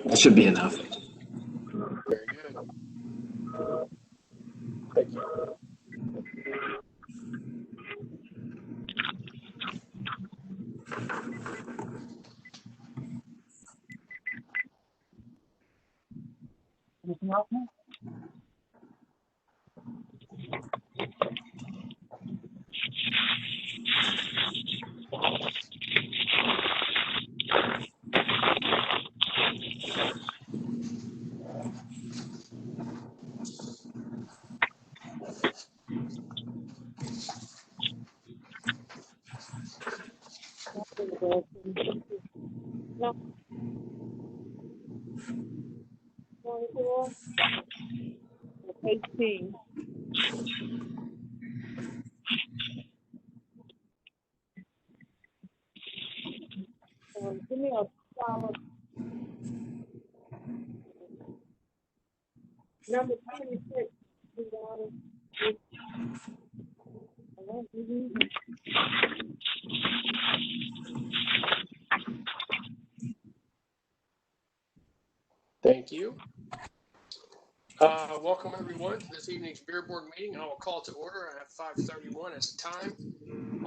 That should be enough. Very good. Thank you. Give me a solid number 26. Thank you. Welcome everyone to this evening's beer board meeting. I will call it to order at 5:31 as the time.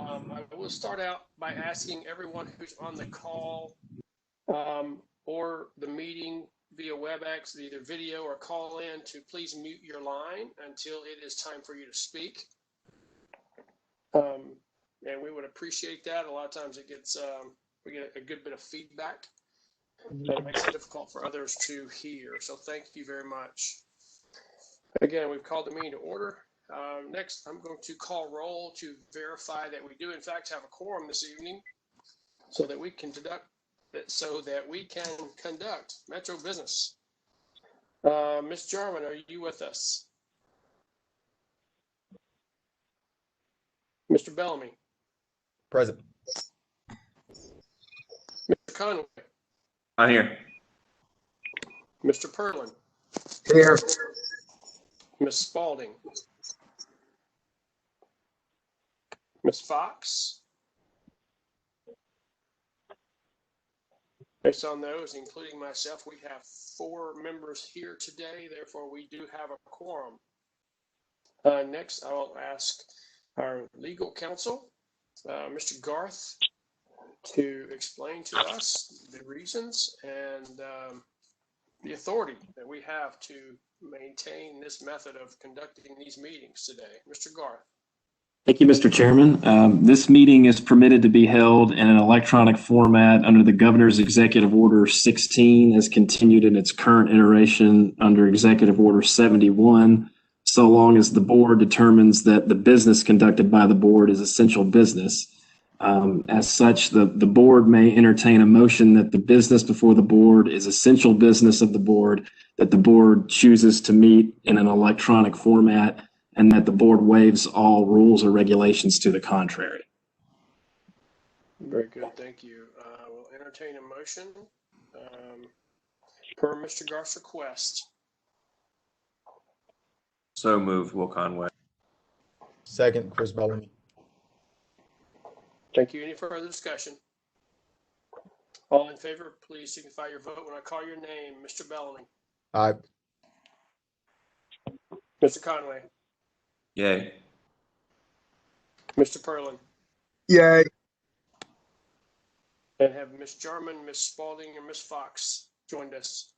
I will start out by asking everyone who's on the call or the meeting via WebEx, either video or call in, to please mute your line until it is time for you to speak. And we would appreciate that. A lot of times it gets, we get a good bit of feedback, and it makes it difficult for others to hear. So thank you very much. Again, we've called the meeting to order. Next, I'm going to call roll to verify that we do in fact have a quorum this evening, so that we can conduct Metro business. Ms. Jarman, are you with us? Mr. Bellamy? Present. Mr. Conway? I'm here. Mr. Perlin? Here. Ms. Spalding? Ms. Fox? Based on those, including myself, we have 4 members here today. Therefore, we do have a quorum. Next, I will ask our legal counsel, Mr. Garth, to explain to us the reasons and the authority that we have to maintain this method of conducting these meetings today. Mr. Garth. Thank you, Mr. Chairman. This meeting is permitted to be held in an electronic format under the Governor's Executive Order 16, as continued in its current iteration under Executive Order 71, so long as the board determines that the business conducted by the board is essential business. As such, the board may entertain a motion that the business before the board is essential business of the board, that the board chooses to meet in an electronic format, and that the board waives all rules or regulations to the contrary. Very good, thank you. We'll entertain a motion per Mr. Garth's request. So moved, Will Conway. Second, Chris Bellamy. Thank you. Any further discussion? All in favor, please signify your vote when I call your name. Mr. Bellamy. Aye. Mr. Conway. Yay. Mr. Perlin. Yay. And have Ms. Jarman, Ms. Spalding, and Ms. Fox joined us.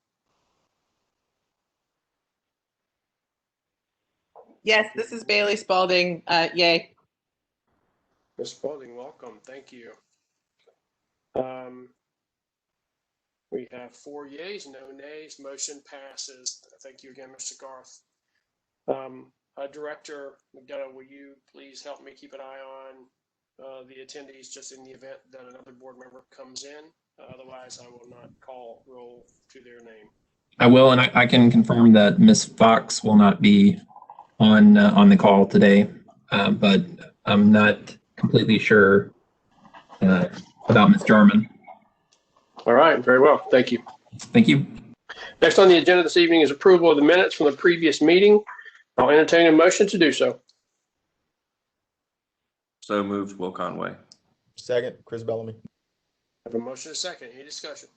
Yes, this is Bailey Spalding. Yay. Ms. Spalding, welcome. Thank you. We have 4 yeas, no nays. Motion passes. Thank you again, Mr. Garth. Director McDonough, will you please help me keep an eye on the attendees just in the event that another board member comes in? Otherwise, I will not call roll to their name. I will, and I can confirm that Ms. Fox will not be on the call today, but I'm not completely sure about Ms. Jarman. All right, very well. Thank you. Thank you. Next on the agenda this evening is approval of the minutes from the previous meeting. I'll entertain a motion to do so. So moved, Will Conway. Second, Chris Bellamy. I have a motion and a second. Any discussion?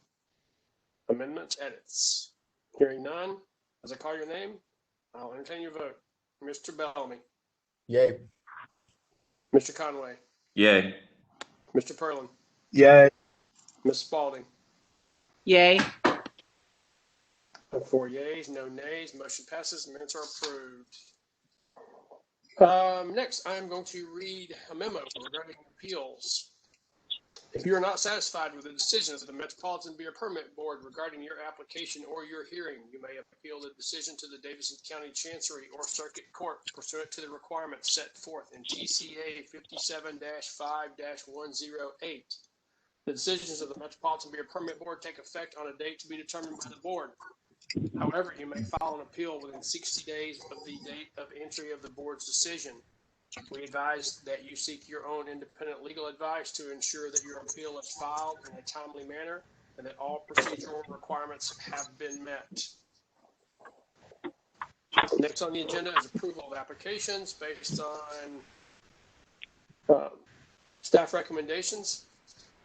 Amendments, edits? Hearing none, as I call your name, I'll entertain your vote. Mr. Bellamy, Yay. Mr. Conway, Yay. Mr. Perlin, Yay. Ms. Spalding. Yay. 4 yeas, no nays, motion passes, minutes are approved. Next, I'm going to read a memo regarding appeals. If you are not satisfied with the decisions of the Metropolitan Beer Permit Board regarding your application or your hearing, you may appeal the decision to the Davidson County Chancery or Circuit Court pursuant to the requirements set forth in TCA 57-5-108. The decisions of the Metropolitan Beer Permit Board take effect on a date to be determined by the board. However, you may file an appeal within 60 days of the date of entry of the board's decision. We advise that you seek your own independent legal advice to ensure that your appeal is filed in a timely manner and that all procedural requirements have been met. Next on the agenda is approval of applications based on staff recommendations.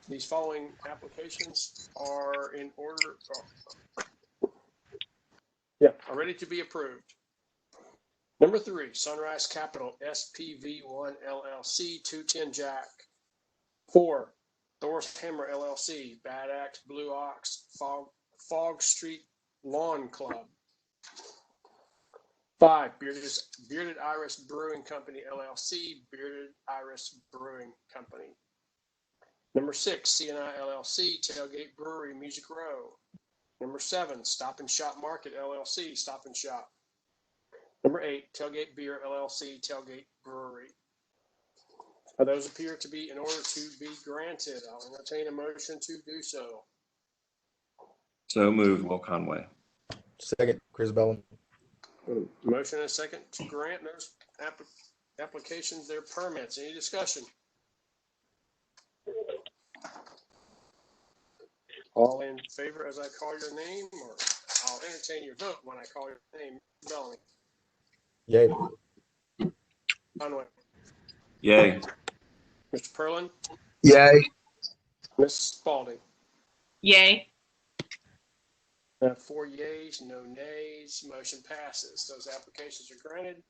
These following applications are in order, are ready to be approved. Number 3, Sunrise Capital SPV1 LLC, 210 Jack. 4, Thor's Hammer LLC, Bad Axe Blue Ox, Fog Street Lawn Club. 5, Bearded Iris Brewing Company LLC, Bearded Iris Brewing Company. Number 6, CNI LLC, Tailgate Brewery, Music Row. Number 7, Stop and Shop Market LLC, Stop and Shop. Number 8, Tailgate Beer LLC, Tailgate Brewery. Those appear to be in order to be granted. I'll entertain a motion to do so. So moved, Will Conway. Second, Chris Bellamy. Motion and a second to grant those applications their permits. Any discussion? All in favor as I call your name, or I'll entertain your vote when I call your name. Bellamy. Yay. Conway. Yay. Mr. Perlin. Yay. Ms. Spalding. Yay. 4 yeas, no nays, motion passes. Those applications are granted.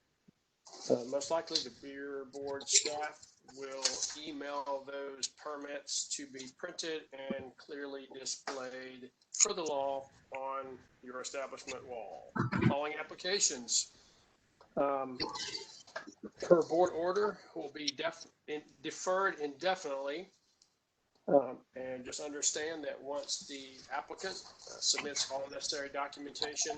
Most likely the beer board staff will email those permits to be printed and clearly displayed per the law on your establishment wall. Following applications per board order will be deferred indefinitely. And just understand that once the applicant submits all necessary documentation,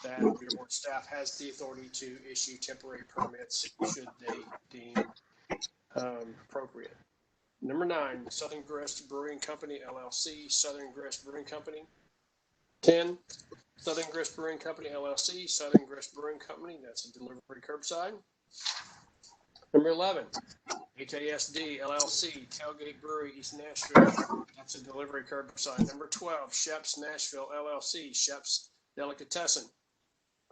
that beer board staff has the authority to issue temporary permits should they deem appropriate. Number 9, Southern Grist Brewing Company, LLC, Southern Grist Brewing Company. 10, Southern Grist Brewing Company, LLC, Southern Grist Brewing Company, that's a delivery curbside. Number 11, HASD, LLC, Tailgate Brewery, East Nashville, that's a delivery curbside. Number 12, Shep's Nashville, LLC, Shep's Delicatessen.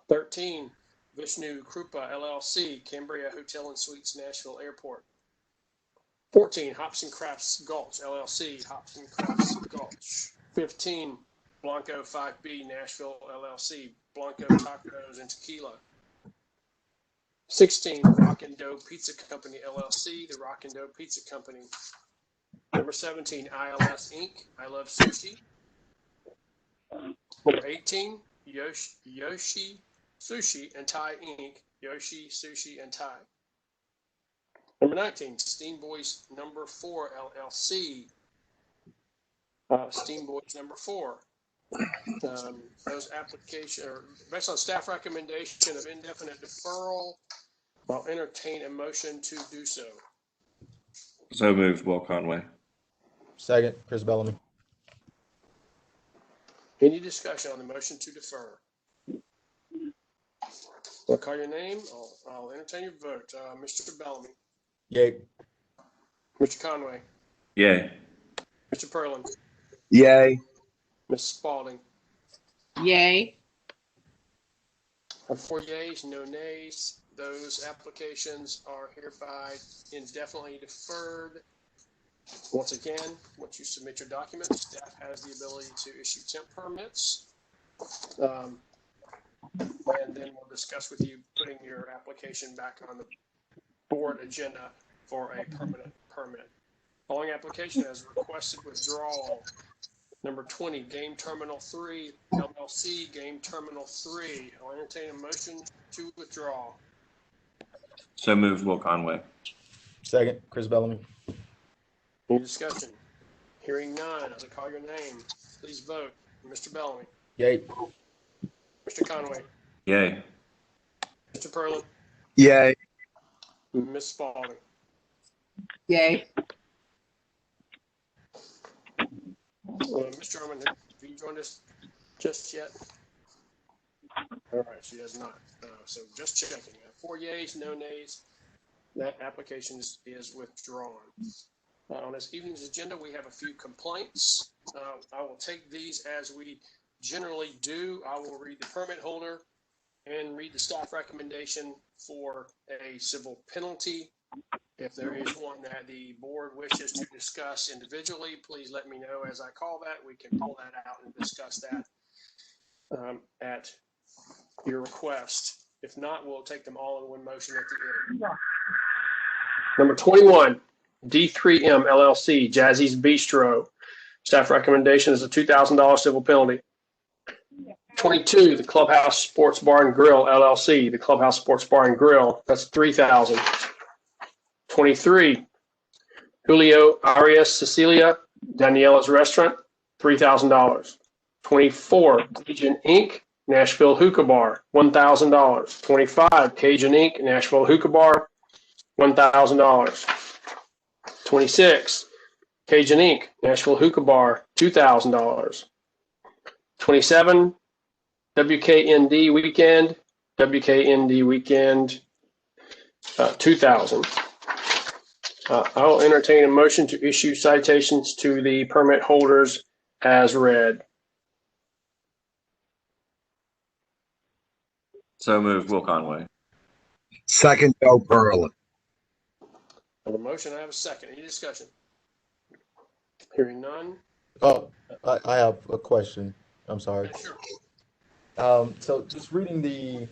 13, Vishnu Krupa, LLC, Cambria Hotel and Suites, Nashville Airport. 14, Hops and Crafts Gulch, LLC, Hops and Crafts Gulch. 15, Blanco 5B, Nashville, LLC, Blanco Tacos and Tequila. 16, Rock and Dough Pizza Company, LLC, the Rock and Dough Pizza Company. Number 17, ILS Inc., I Love Sushi. Number 18, Yoshi Sushi and Thai Inc., Yoshi Sushi and Thai. Number 19, Steam Boys Number 4, LLC, Steam Boys Number 4. Those applications are based on staff recommendation of indefinite deferral. I'll entertain a motion to do so. So moved, Will Conway. Second, Chris Bellamy. Any discussion on the motion to defer? I'll call your name. I'll entertain your vote. Mr. Bellamy. Yay. Mr. Conway. Yay. Mr. Perlin. Yay. Ms. Spalding. Yay. 4 yeas, no nays. Those applications are hereby indefinitely deferred. Once again, once you submit your documents, staff has the ability to issue temp permits. And then we'll discuss with you putting your application back on the board agenda for a permanent permit. Following application has requested withdrawal. Number 20, Game Terminal 3, LLC, Game Terminal 3. I'll entertain a motion to withdraw. So moved, Will Conway. Second, Chris Bellamy. Any discussion? Hearing none, as I call your name, please vote. Mr. Bellamy, Yay. Mr. Conway, Yay. Mr. Perlin, Yay. Ms. Spalding. Yay. Mr. Harmon, have you joined us just yet? All right, she has not. So just checking. 4 yeas, no nays. That application is withdrawn. On this evening's agenda, we have a few complaints. I will take these as we generally do. I will read the permit holder and read the staff recommendation for a civil penalty. If there is one that the board wishes to discuss individually, please let me know as I call that. We can pull that out and discuss that at your request. If not, we'll take them all in one motion at the end. Number 21, D3M LLC, Jazzy's Bistro. Staff recommendation is a $2,000 civil penalty. 22, the Clubhouse Sports Bar and Grill LLC, the Clubhouse Sports Bar and Grill, that's $3,000. 23, Julio Arias Cecilia, Daniela's Restaurant, $3,000. 24, Cajun Inc., Nashville Hookah Bar, $1,000. 25, Cajun Inc., Nashville Hookah Bar, $1,000. 26, Cajun Inc., Nashville Hookah Bar, $2,000. 27, WKND Weekend, $2,000. I will entertain a motion to issue citations to the permit holders as read. So moved, Will Conway. Second, Joe Perlin. I have a motion, I have a second. Any discussion? Hearing none. Oh, I have a question. I'm sorry. Sure. So just reading the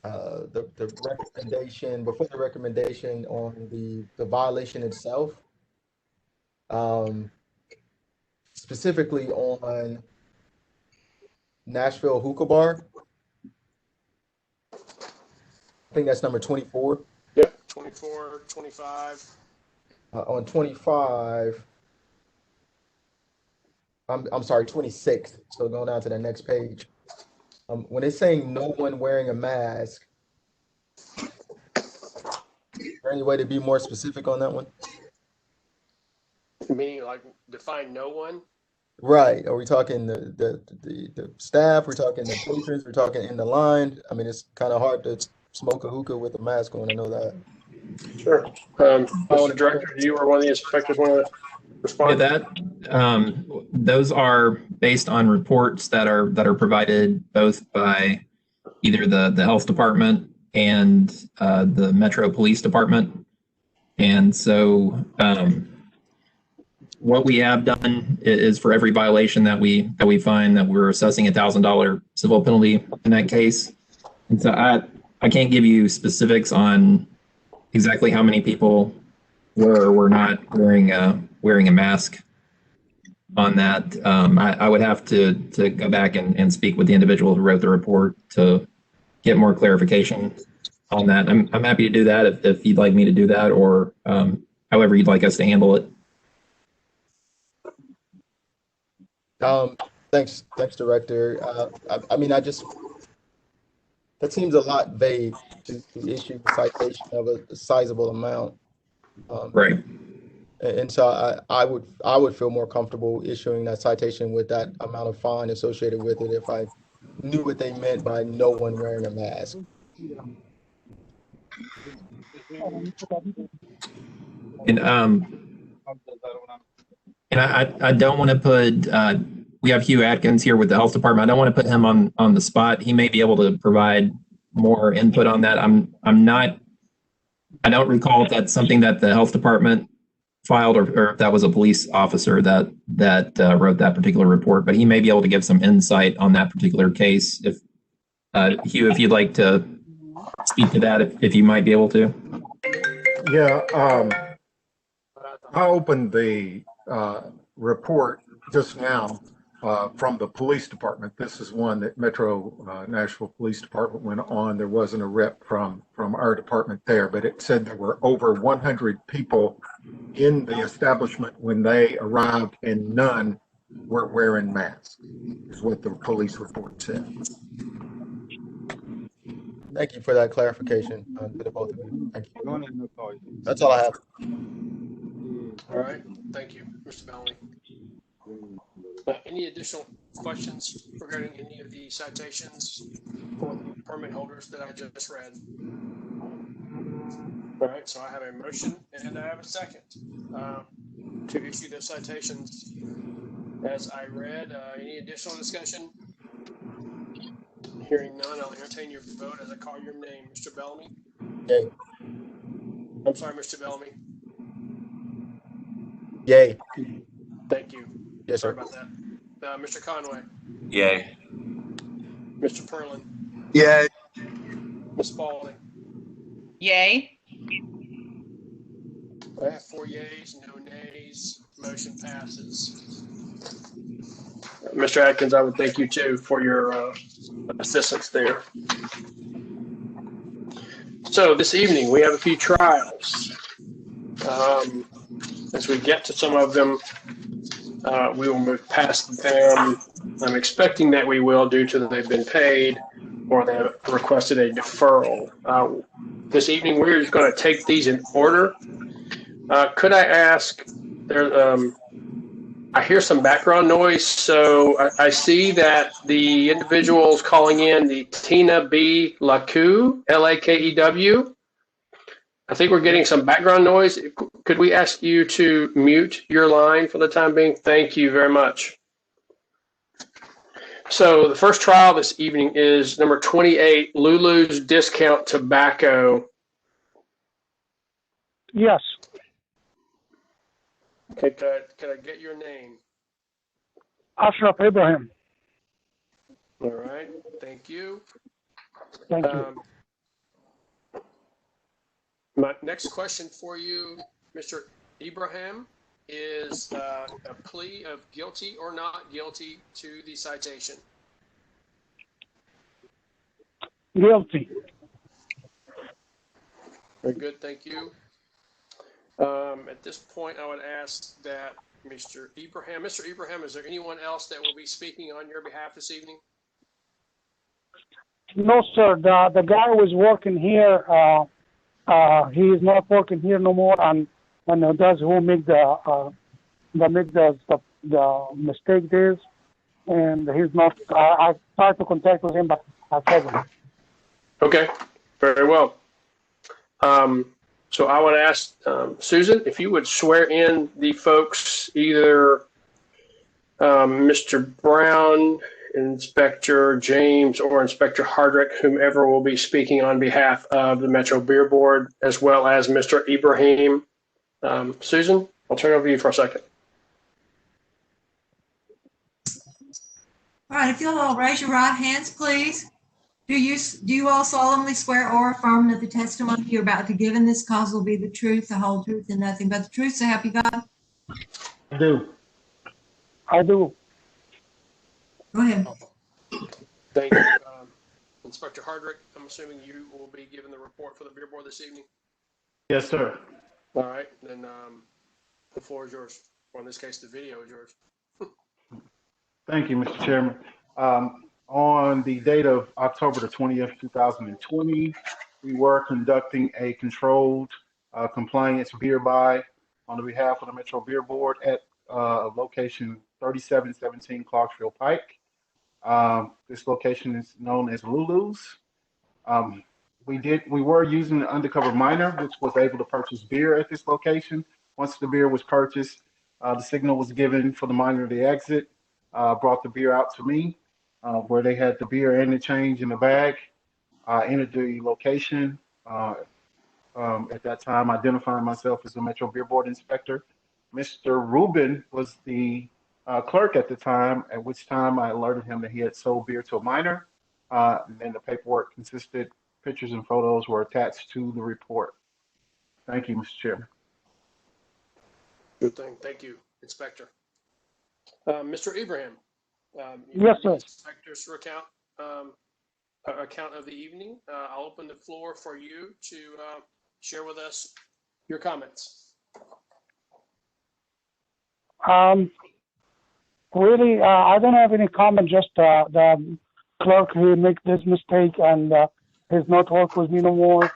recommendation, before the recommendation on the violation itself, specifically on Nashville Hookah Bar. I think that's number 24. Yep, 24, 25. On 25, I'm sorry, 26. So going down to the next page. When it's saying no one wearing a mask, is there any way to be more specific on that one? Meaning like define no one? Right. Are we talking the staff? We're talking the patrons? We're talking in the line? I mean, it's kind of hard to smoke a hookah with a mask on. I know that. Sure. Mr. Director, do you or one of the inspectors want to Yeah, respond? those are based on reports that are provided both by either the health department and the Metro Police Department. And so what we have done is for every violation that we find that we're assessing $1,000 civil penalty in that case. And so I can't give you specifics on exactly how many people were or were not wearing a mask on that. I would have to go back and speak with the individual who wrote the report to get more clarification on that. I'm happy to do that if you'd like me to do that, or however you'd like us to handle it. Thanks, Director. I mean, that seems a lot vague to issue a citation of a sizable amount. Right. And so I would feel more comfortable issuing that citation with that amount of fine associated with it if I knew what they meant by no one wearing a mask. And I don't want to put we have Hugh Atkins here with the health department. I don't want to put him on the spot. He may be able to provide more input on that. I don't recall if that's something that the health department filed or if that was a police officer that wrote that particular report, but he may be able to give some insight on that particular case. If Hugh, if you'd like to speak to that, if you might be able to. Yeah, I opened the report just now from the police department. This is one that Nashville Police Department went on. There wasn't a rep from our department there, but it said there were over 100 people in the establishment when they arrived, and none were wearing masks, is what the police report said. Thank you for that clarification for the both of you. Thank you. That's all I have. All right, thank you, Mr. Bellamy. Any additional questions regarding any of the citations for the permit holders that I just read? All right, so I have a motion and I have a second to issue the citations as I read. Any additional discussion? Hearing none, I'll entertain your vote as I call your name. Mr. Bellamy? Yay. I'm sorry, Mr. Bellamy. Yay. Thank you. Yes, Sorry sir. about that. Mr. Conway? Yay. Mr. Perlin? Yay. Ms. Spalding? Yay. I have 4 yeas, no nays. Motion passes. Mr. Atkins, I would thank you too for your assistance there. So this evening we have a few trials. As we get to some of them, we will move past them. I'm expecting that we will, due to that they've been paid or they have requested a deferral. This evening we're just going to take these in order. Could I ask, I hear some background noise, so I see that the individuals calling in, the Tina B. Lakew, Lakew. I think we're getting some background noise. Could we ask you to mute your line for the time being? Thank you very much. So the first trial this evening is number 28, Lulu's Discount Tobacco. Yes, Okay, could I get your name? Ashraf Ibrahim. All right, thank you. Thank you. My next question for you, Mr. Ibrahim, is a plea of guilty or not guilty to the citation. Guilty. Very good, thank you. At this point, I would ask that Mr. Ibrahim, is there anyone else that will be speaking on your behalf this evening? No, sir. The guy who was working here, he is not working here no more, and that's who make the mistake is, and he's not. I tried to contact with him, but I couldn't. Okay, very well. So I would ask Susan if you would swear in the folks, either Mr. Brown, Inspector James, or Inspector Hardrick, whomever will be speaking on behalf of the Metro Beer Board, as well as Mr. Ibrahim. Susan, I'll turn it over to you for a second. All right, if you'll all raise your right hands, please. Do you all solemnly swear or affirm that the testimony you're about to give in this cause will be the truth, the whole truth, and nothing but the truth? So help you God. I do. I do. Go ahead. Thank you. Inspector Hardrick, I'm assuming you will be giving the report for the Beer Board this evening? Yes, sir. All right, then the floor is yours, or in this case, the video is yours. Thank you, Mr. Chairman. On the date of October the 20th, 2020, we were conducting a controlled compliance beer buy on the behalf of the Metro Beer Board at location 3717 Clarksville Pike. This location is known as Lulu's. We were using an undercover miner, which was able to purchase beer at this location. Once the beer was purchased, the signal was given for the miner to exit, brought the beer out to me, where they had the beer and the change in the bag. I entered the location. At that time, identifying myself as a Metro Beer Board inspector. Mr. Rubin was the clerk at the time, at which time I alerted him that he had sold beer to a minor. And then the paperwork consisted, pictures and photos were attached to the report. Thank you, Mr. Chairman. Good thing. Thank you, Inspector. Mr. Ibrahim. Yes, sir. Inspector's account of the evening. I'll open the floor for you to share with us your comments. Really, I don't have any comment. Just the clerk who make this mistake and has not worked with me no more.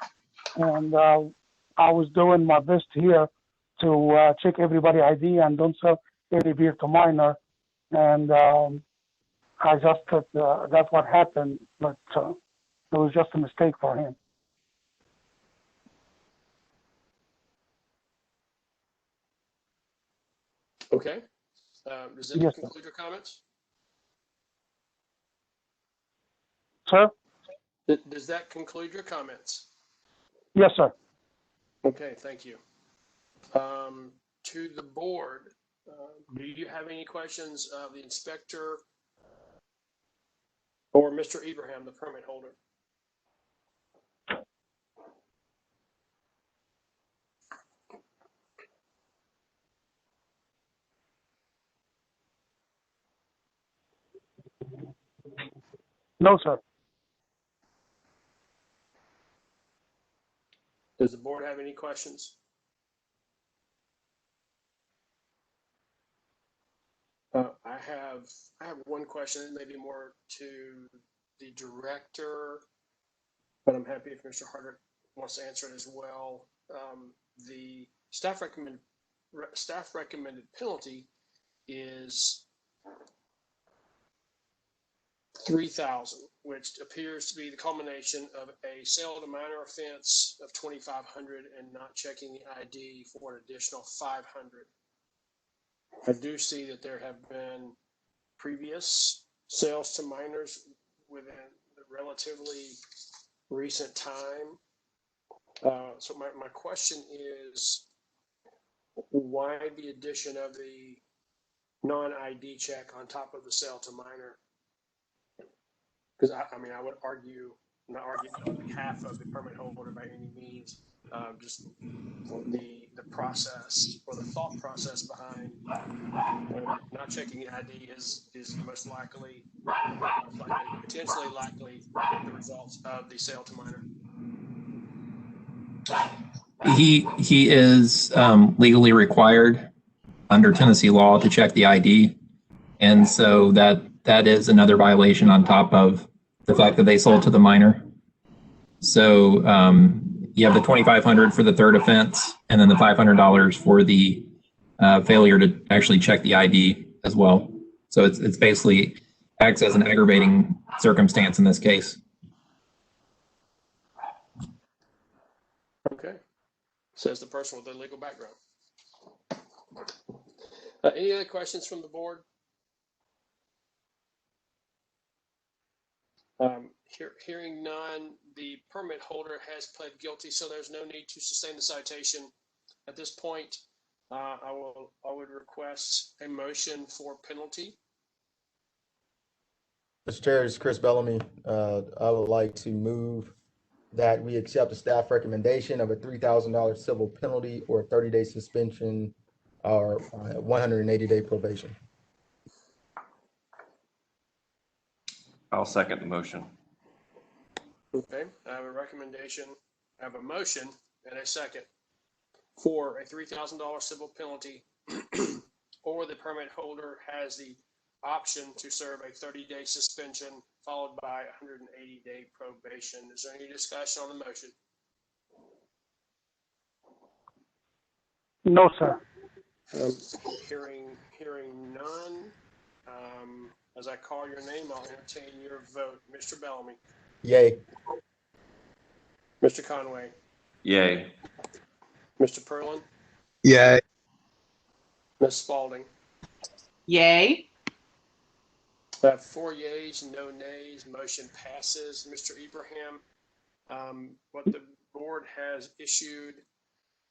And I was doing my best here to check everybody ID and don't sell any beer to minor. And I just that's what happened, but it was just a mistake for him. Okay. Does that Yes, conclude your comments? Sir? Does that conclude your comments? Yes, sir. Okay, thank you. To the board, do you have any questions of the inspector or Mr. Ibrahim, the permit holder? No, sir. Does the board have any questions? I have one question, maybe more to the director, but I'm happy if Mr. Harder wants to answer it as well. The staff recommended penalty is $3,000, which appears to be the culmination of a sale to minor offense of $2,500 and not checking the ID for an additional $500. I do see that there have been previous sales to minors within a relatively recent time. So my question is, why the addition of the non-ID check on top of the sale to minor? Because I mean, I would argue, not argue on behalf of the permit holder by any means, just the process or the thought process behind not checking the ID is most likely, potentially likely the results of the sale to minor. He is legally required under Tennessee law to check the ID, and so that is another violation on top of the fact that they sold to the minor. So you have the $2,500 for the third offense, and then the $500 for the failure to actually check the ID as well. So it's basically acts as an aggravating circumstance in this case. Okay, says the person with the legal background. Any other questions from the board? Hearing none, the permit holder has pled guilty, so there's no need to sustain the citation. At this point, I would request a motion for penalty. Mr. Chair, this is Chris Bellamy. I would like to move that we accept the staff recommendation of a $3,000 civil penalty or a 30-day suspension or 180-day probation. I'll second the motion. Okay, I have a recommendation, I have a motion and a second for a $3,000 civil penalty, or the permit holder has the option to serve a 30-day suspension followed by 180-day probation. Is there any discussion on the motion? No, sir. Hearing none, as I call your name, I'll entertain your vote. Mr. Bellamy. Yay. Mr. Conway. Yay. Mr. Perlin. Yay. Ms. Spalding. Yay. 4 yeas, no nays, motion passes. Mr. Ibrahim, what the board has issued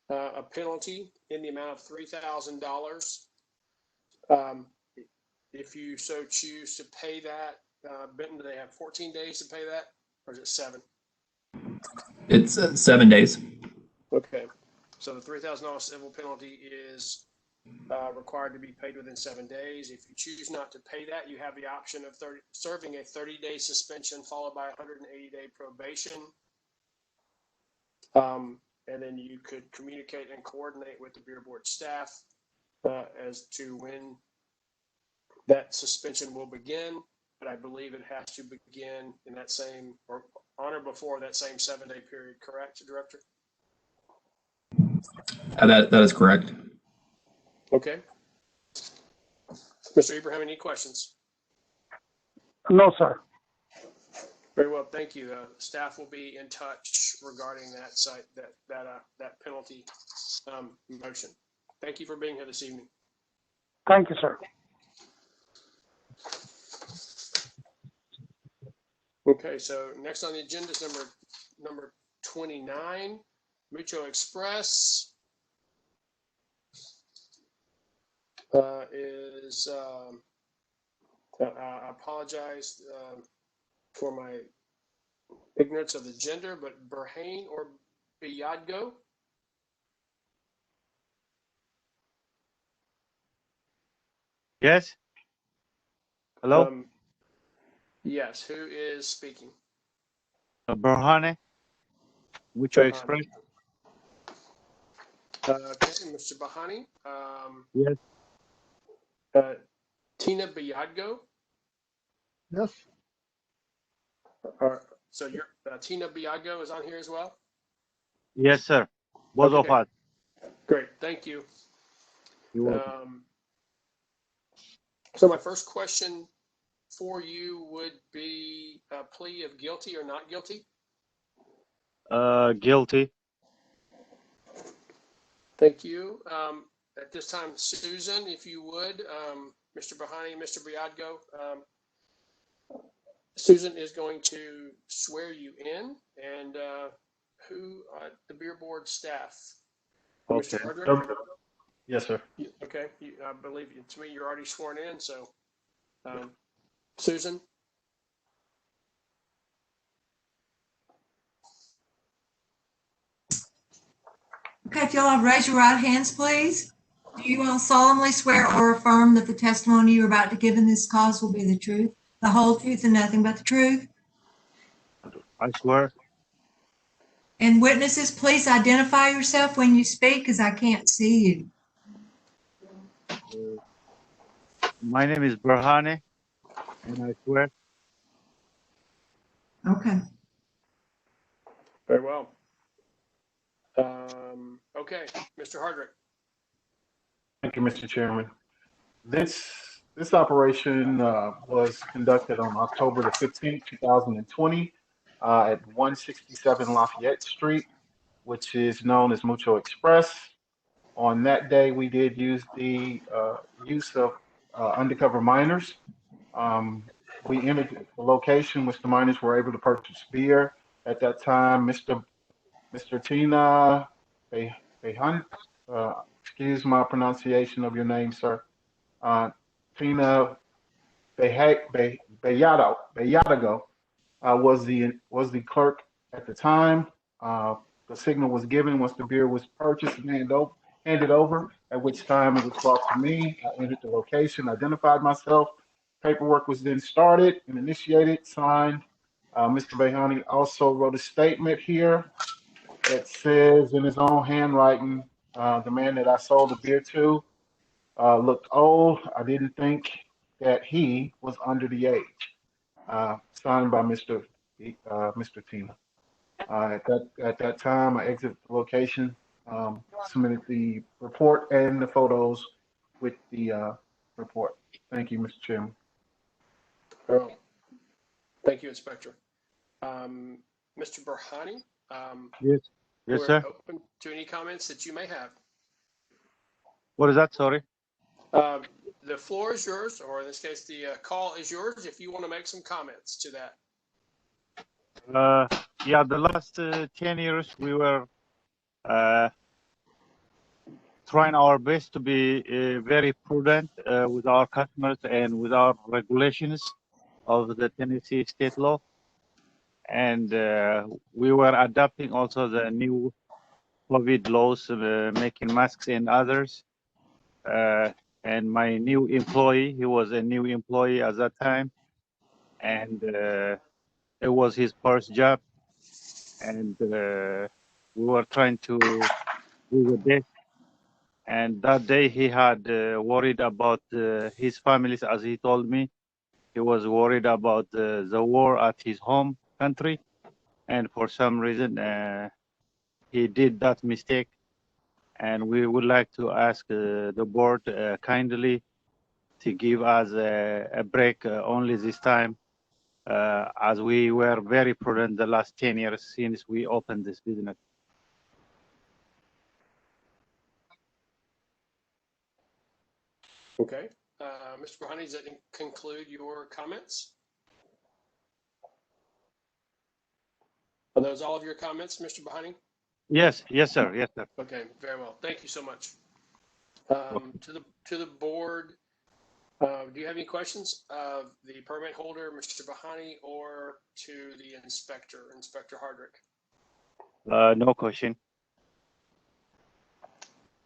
a penalty in the amount of $3,000. If you so choose to pay that, Benton, do they have 14 days to pay that, or is it 7? It's 7 days. Okay, so the $3,000 civil penalty is required to be paid within 7 days. If you choose not to pay that, you have the option of serving a 30-day suspension followed by a 180-day probation. And then you could communicate and coordinate with the beer board staff as to when that suspension will begin. But I believe it has to begin in that same, or on or before that same 7-day period, correct, Director? That is correct. Okay. Mr. Abraham, any questions? No, sir. Very well, thank you. Staff will be in touch regarding that that penalty motion. Thank you for being here this evening. Thank you, sir. Okay, so next on the agenda is number 29, Mucho Express. I apologize for my ignorance of the gender, but Berhane or Biadgo? Yes. Hello. Yes. Who is speaking? Berhane. Mucho Express. Okay, Mr. Bahani. Yes. Tina Biadgo. Yes. So your Tina Biadgo is on here as well? Yes, sir. Both of us. Great, thank you. You're welcome. So my first question for you would be a plea of guilty or not guilty? Guilty. Thank you. At this time, Susan, if you would, Mr. Bahani, Mr. Biadgo, Susan is going to swear you in, and the beer board staff. Okay. Mr. Hardrick? Yes, sir. Okay, I believe to me you're already sworn in, so Susan? Okay, if y'all have raised your right hands, please. Do you all solemnly swear or affirm that the testimony you're about to give in this cause will be the truth, the whole truth, and nothing but the truth? I swear. And witnesses, please identify yourself when you speak, because I can't see you. My name is Berhane, and I swear. Okay. Very well. Okay, Mr. Hardrick. Thank you, Mr. Chairman. This operation was conducted on October the 15th, 2020 at 167 Lafayette Street, which is known as Mucho Express. On that day, we did use the use of undercover miners. We entered the location which the miners were able to purchase beer. At that time, Mr. Tina Behan, excuse my pronunciation of your name, sir. Tina Beyadago was the clerk at the time. The signal was given once the beer was purchased and handed over, at which time it was brought to me. I entered the location, identified myself. Paperwork was then started and initiated, signed. Mr. Behani also wrote a statement here that says in his own handwriting, the man that I sold the beer to looked old. I didn't think that he was under the age. Signed by Mr. Tina. At that time, I exited the location, submitted the report and the photos with the report. Thank you, Mr. Chairman. Oh, thank you, Inspector. Mr. Berhani? Yes. Yes, we're sir. open to any comments that you may have. What is that? Sorry. The floor is yours, or in this case, the call is yours if you want to make some comments to that. Yeah, the last 10 years we were trying our best to be very prudent with our customers and with our regulations of the Tennessee state law. And we were adopting also the new COVID laws, making masks and others. And my new employee, he was a new employee at that time, and it was his first job. And we were trying to do the best. And that day he had worried about his families, as he told me. He was worried about the war at his home country. And for some reason, he did that mistake. And we would like to ask the board kindly to give us a break only this time, as we were very prudent the last 10 years since we opened this business. Okay. Mr. Brahani, does that conclude your comments? Are those all of your comments, Mr. Brahani? Yes, yes, sir. Yes, sir. Okay, very well. Thank you so much. To the board, do you have any questions of the permit holder, Mr. Brahani, or to the inspector, Inspector Hardrick? No question.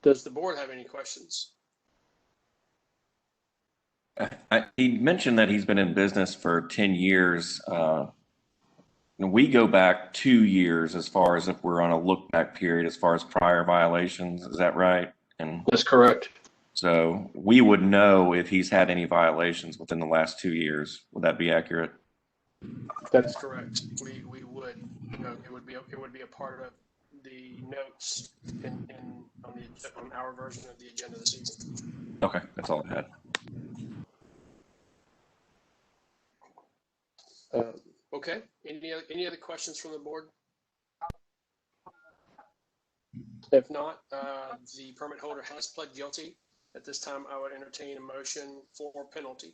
Does the board have any questions? He mentioned that he's been in business for 10 years. We go back 2 years as far as if we're on a look back period as far as prior violations. Is that right? And that's correct. So we would know if he's had any violations within the last 2 years. Would that be accurate? That's correct. We would, it would be a part of the notes on our version of the agenda this evening. Okay, that's all I had. Okay. Any other questions from the board? If not, the permit holder has pled guilty. At this time, I would entertain a motion for penalty.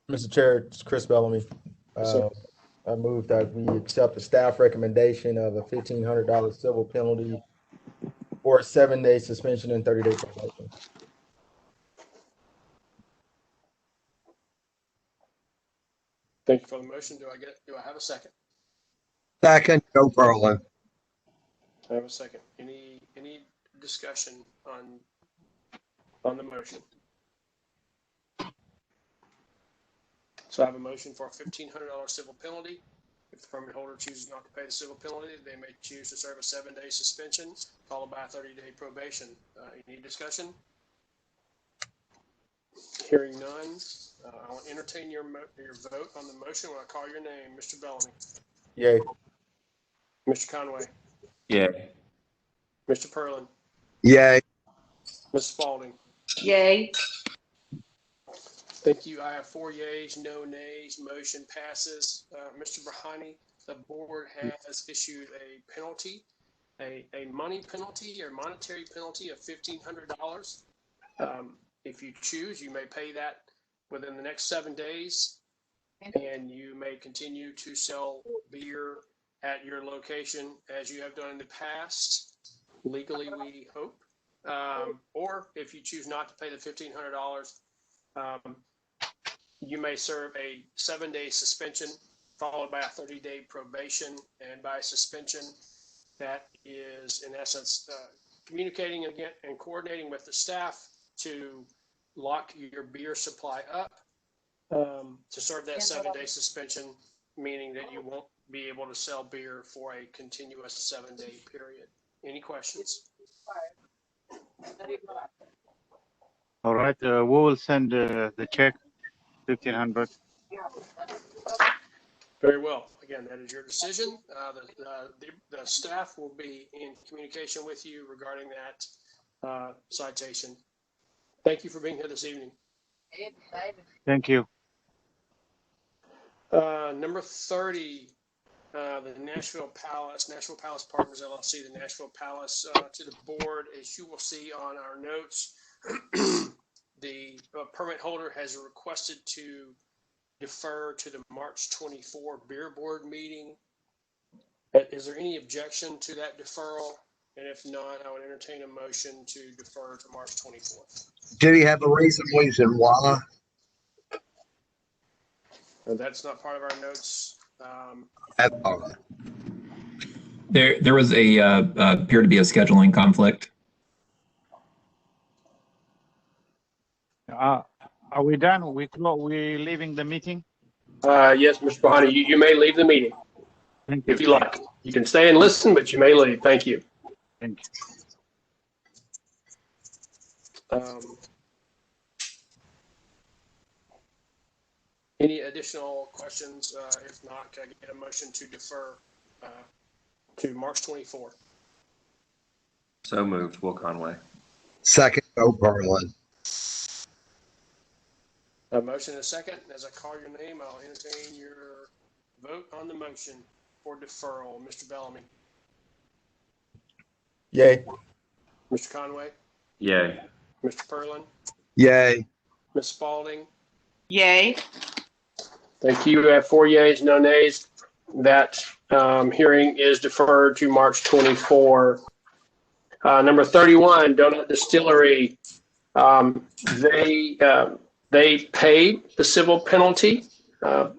Mr. Chair, it's Chris Bellamy. I move that we accept the staff recommendation of a $1,500 civil penalty for a 7-day suspension and 30-day probation. Thank you for the motion. Do I have a second? Second, Joe Perlin. I have a second. Any discussion on the motion? So I have a motion for a $1,500 civil penalty. If the permit holder chooses not to pay the civil penalty, they may choose to serve a 7-day suspension followed by a 30-day probation. Any discussion? Hearing none, I will entertain your vote on the motion when I call your name. Mr. Bellamy. Yay. Mr. Conway. Yay. Mr. Perlin. Yay. Ms. Spalding. Yay. Thank you. I have 4 yays, no nays. Motion passes. Mr. Brahani, the board has issued a penalty, a money penalty or monetary penalty of $1,500. If you choose, you may pay that within the next 7 days, and you may continue to sell beer at your location as you have done in the past, legally, we hope. Or if you choose not to pay the $1,500, you may serve a 7-day suspension followed by a 30-day probation. And by suspension, that is in essence communicating again and coordinating with the staff to lock your beer supply up to serve that 7-day suspension, meaning that you won't be able to sell beer for a continuous 7-day period. Any questions? All right, we will send the check, 1,500. Very well. Again, that is your decision. The staff will be in communication with you regarding that citation. Thank you for being here this evening. Thank you. Number 30, the Nashville Palace Partners LLC, the Nashville Palace. To the board, as you will see on our notes, the permit holder has requested to defer to the March 24 beer board meeting. Is there any objection to that deferral? And if not, I would entertain a motion to defer to March 24th. Did he have a reason why? That's not part of our notes. That's all right. There was appeared to be a scheduling conflict. Are we done? We leaving the meeting? Yes, Mr. Bahani, you may leave the meeting Thank you. if you like. You can stay and listen, but you may leave. Thank you. Thank you. Any additional questions? If not, can I get a motion to defer to March 24th? So moved, Will Conway. Second, Oberlin. A motion and a second. As I call your name, I'll entertain your vote on the motion for deferral. Mr. Bellamy. Yay. Mr. Conway. Yay. Mr. Perlin. Yay. Ms. Spalding. Yay. Thank you. We have 4 yeas, no nays. That hearing is deferred to March 24. Number 31, Donut Distillery. They paid the civil penalty. I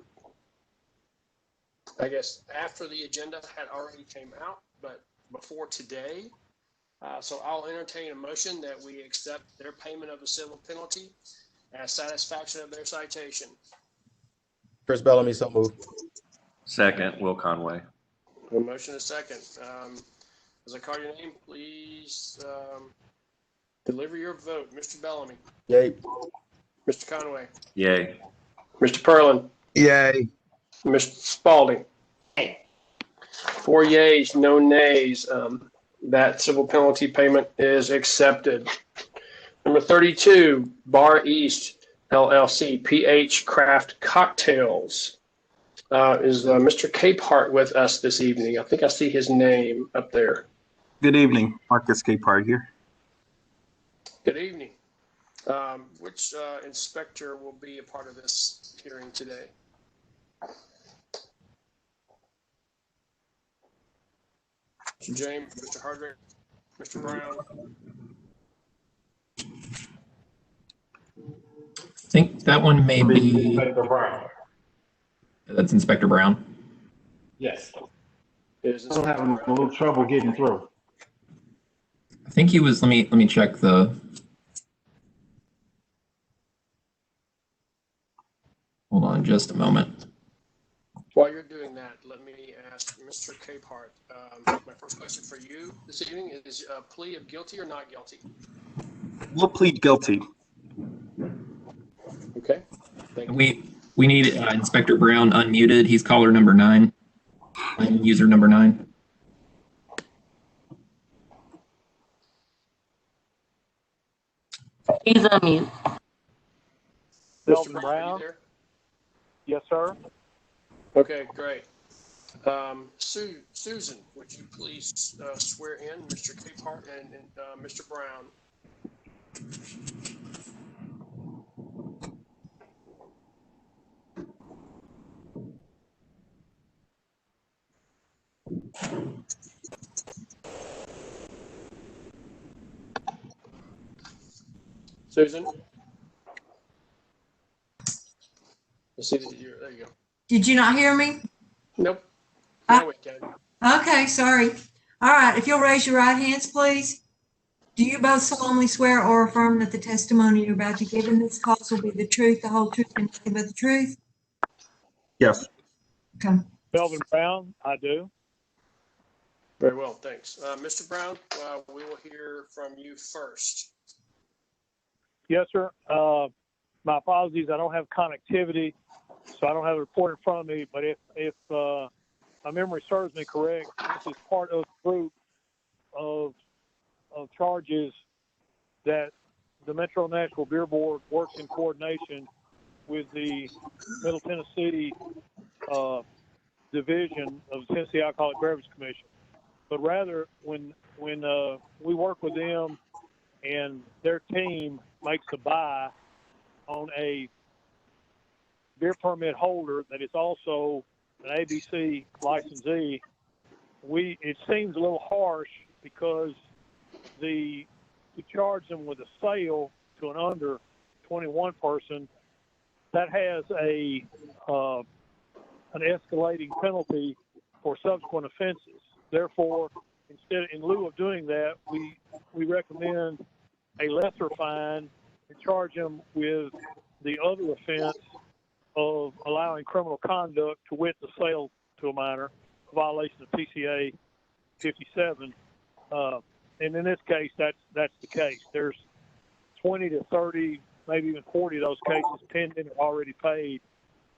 guess after the agenda had already came out, but before today. So I'll entertain a motion that we accept their payment of a civil penalty as satisfaction of their citation. Chris Bellamy, so moved. Second, Will Conway. A motion and a second. As I call your name, please deliver your vote. Mr. Bellamy. Yay. Mr. Conway. Yay. Mr. Perlin. Yay. Mr. Spalding. 4 yeas, no nays. That civil penalty payment is accepted. Number 32, Bar East LLC, PH Craft Cocktails. Is Mr. Capehart with us this evening? I think I see his name up there. Good evening, Marcus Capehart here. Good evening. Which inspector will be a part of this hearing today? Mr. James, Mr. Hardrick, Mr. Brown. I think that one may be. Inspector Brown. That's Inspector Brown. Yes. Is I'm having a little trouble getting through. I think he was. Let me check the. Hold on, just a moment. While you're doing that, let me ask Mr. Capehart. My first question for you this evening is a plea of guilty or not guilty? We'll plead guilty. Okay. Thank you. We need Inspector Brown unmuted. He's caller number 9. User number 9. He's on mute. Mr. Brown? Yes, sir. Okay, great. Susan, would you please swear in Mr. Capehart and Mr. Brown? Susan? Let's see that you're, there you go. Did you not hear me? Nope. Now we can. Okay, sorry. All right, if you'll raise your right hands, please. Do you both solemnly swear or affirm that the testimony you're about to give in this cause will be the truth, the whole truth, and nothing but the truth? Yes. Okay. Melvin Brown, I do. Very well, thanks. Mr. Brown, we will hear from you first. Yes, sir. My apologies. I don't have connectivity, so I don't have a report in front of me. But if my memory serves me correct, this is part of the group of charges that the Metro Nashville Beer Board works in coordination with the Middle Tennessee division of the Tennessee Alcoholic Beverage Commission. But rather, when we work with them and their team makes a buy on a beer permit holder that is also an ABC licensee, it seems a little harsh because to charge them with a sale to an under 21 person, that has an escalating penalty for subsequent offenses. Therefore, in lieu of doing that, we recommend a lesser fine and charge them with the other offense of allowing criminal conduct, to wit, the sale to a minor, violation of TCA 57. And in this case, that's the case. There's 20 to 30, maybe even 40 of those cases pending or already paid.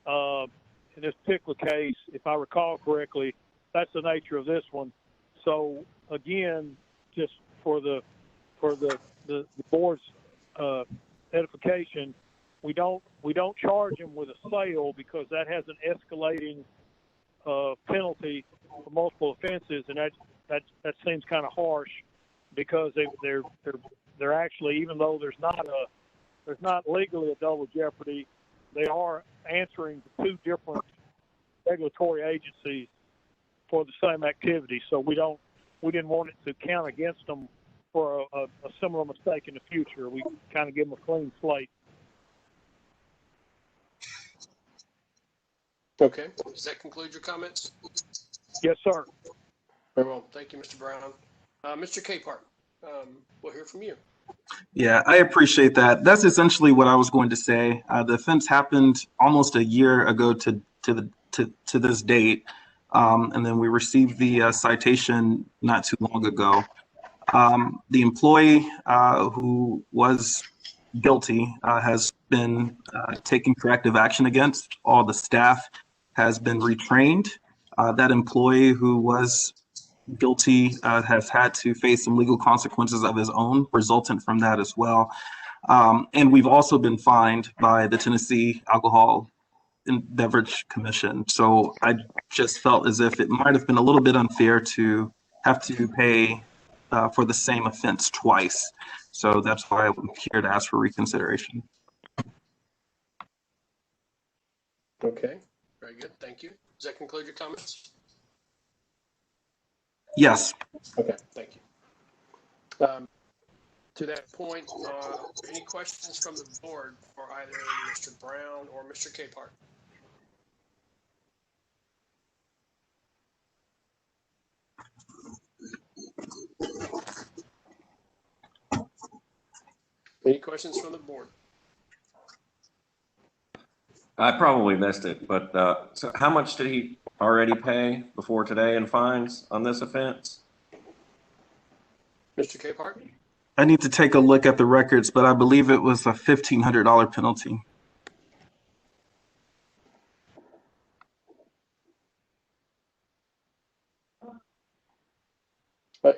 In this particular case, if I recall correctly, that's the nature of this one. So again, just for the board's edification, we don't charge them with a sale because that has an escalating penalty for multiple offenses, and that seems kind of harsh because they're actually, even though there's not legally a double jeopardy, they are answering to two different regulatory agencies for the same activity. So we didn't want it to count against them for a similar mistake in the future. We kind of give them a clean slate. Okay. Does that conclude your comments? Yes, sir. Very well. Thank you, Mr. Brown. Mr. Capehart, we'll hear from you. Yeah, I appreciate that. That's essentially what I was going to say. The offense happened almost a year ago to this date, and then we received the citation not too long ago. The employee who was guilty has been taking corrective action against. All the staff has been retrained. That employee who was guilty has had to face some legal consequences of his own resultant from that as well. And we've also been fined by the Tennessee Alcohol and Beverage Commission. So I just felt as if it might have been a little bit unfair to have to pay for the same offense twice. So that's why I'm here to ask for reconsideration. Okay, very good. Thank you. Does that conclude your comments? Yes. Okay, thank you. To that point, any questions from the board for either Mr. Brown or Mr. Capehart? Any questions from the board? I probably missed it, but so how much did he already pay before today in fines on this offense? Mr. Capehart? I need to take a look at the records, but I believe it was a $1,500 penalty.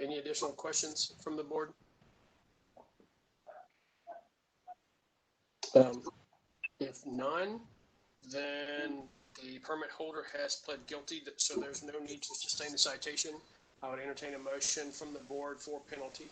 Any additional questions from the board? If none, then the permit holder has pled guilty, so there's no need to sustain the citation. I would entertain a motion from the board for penalty.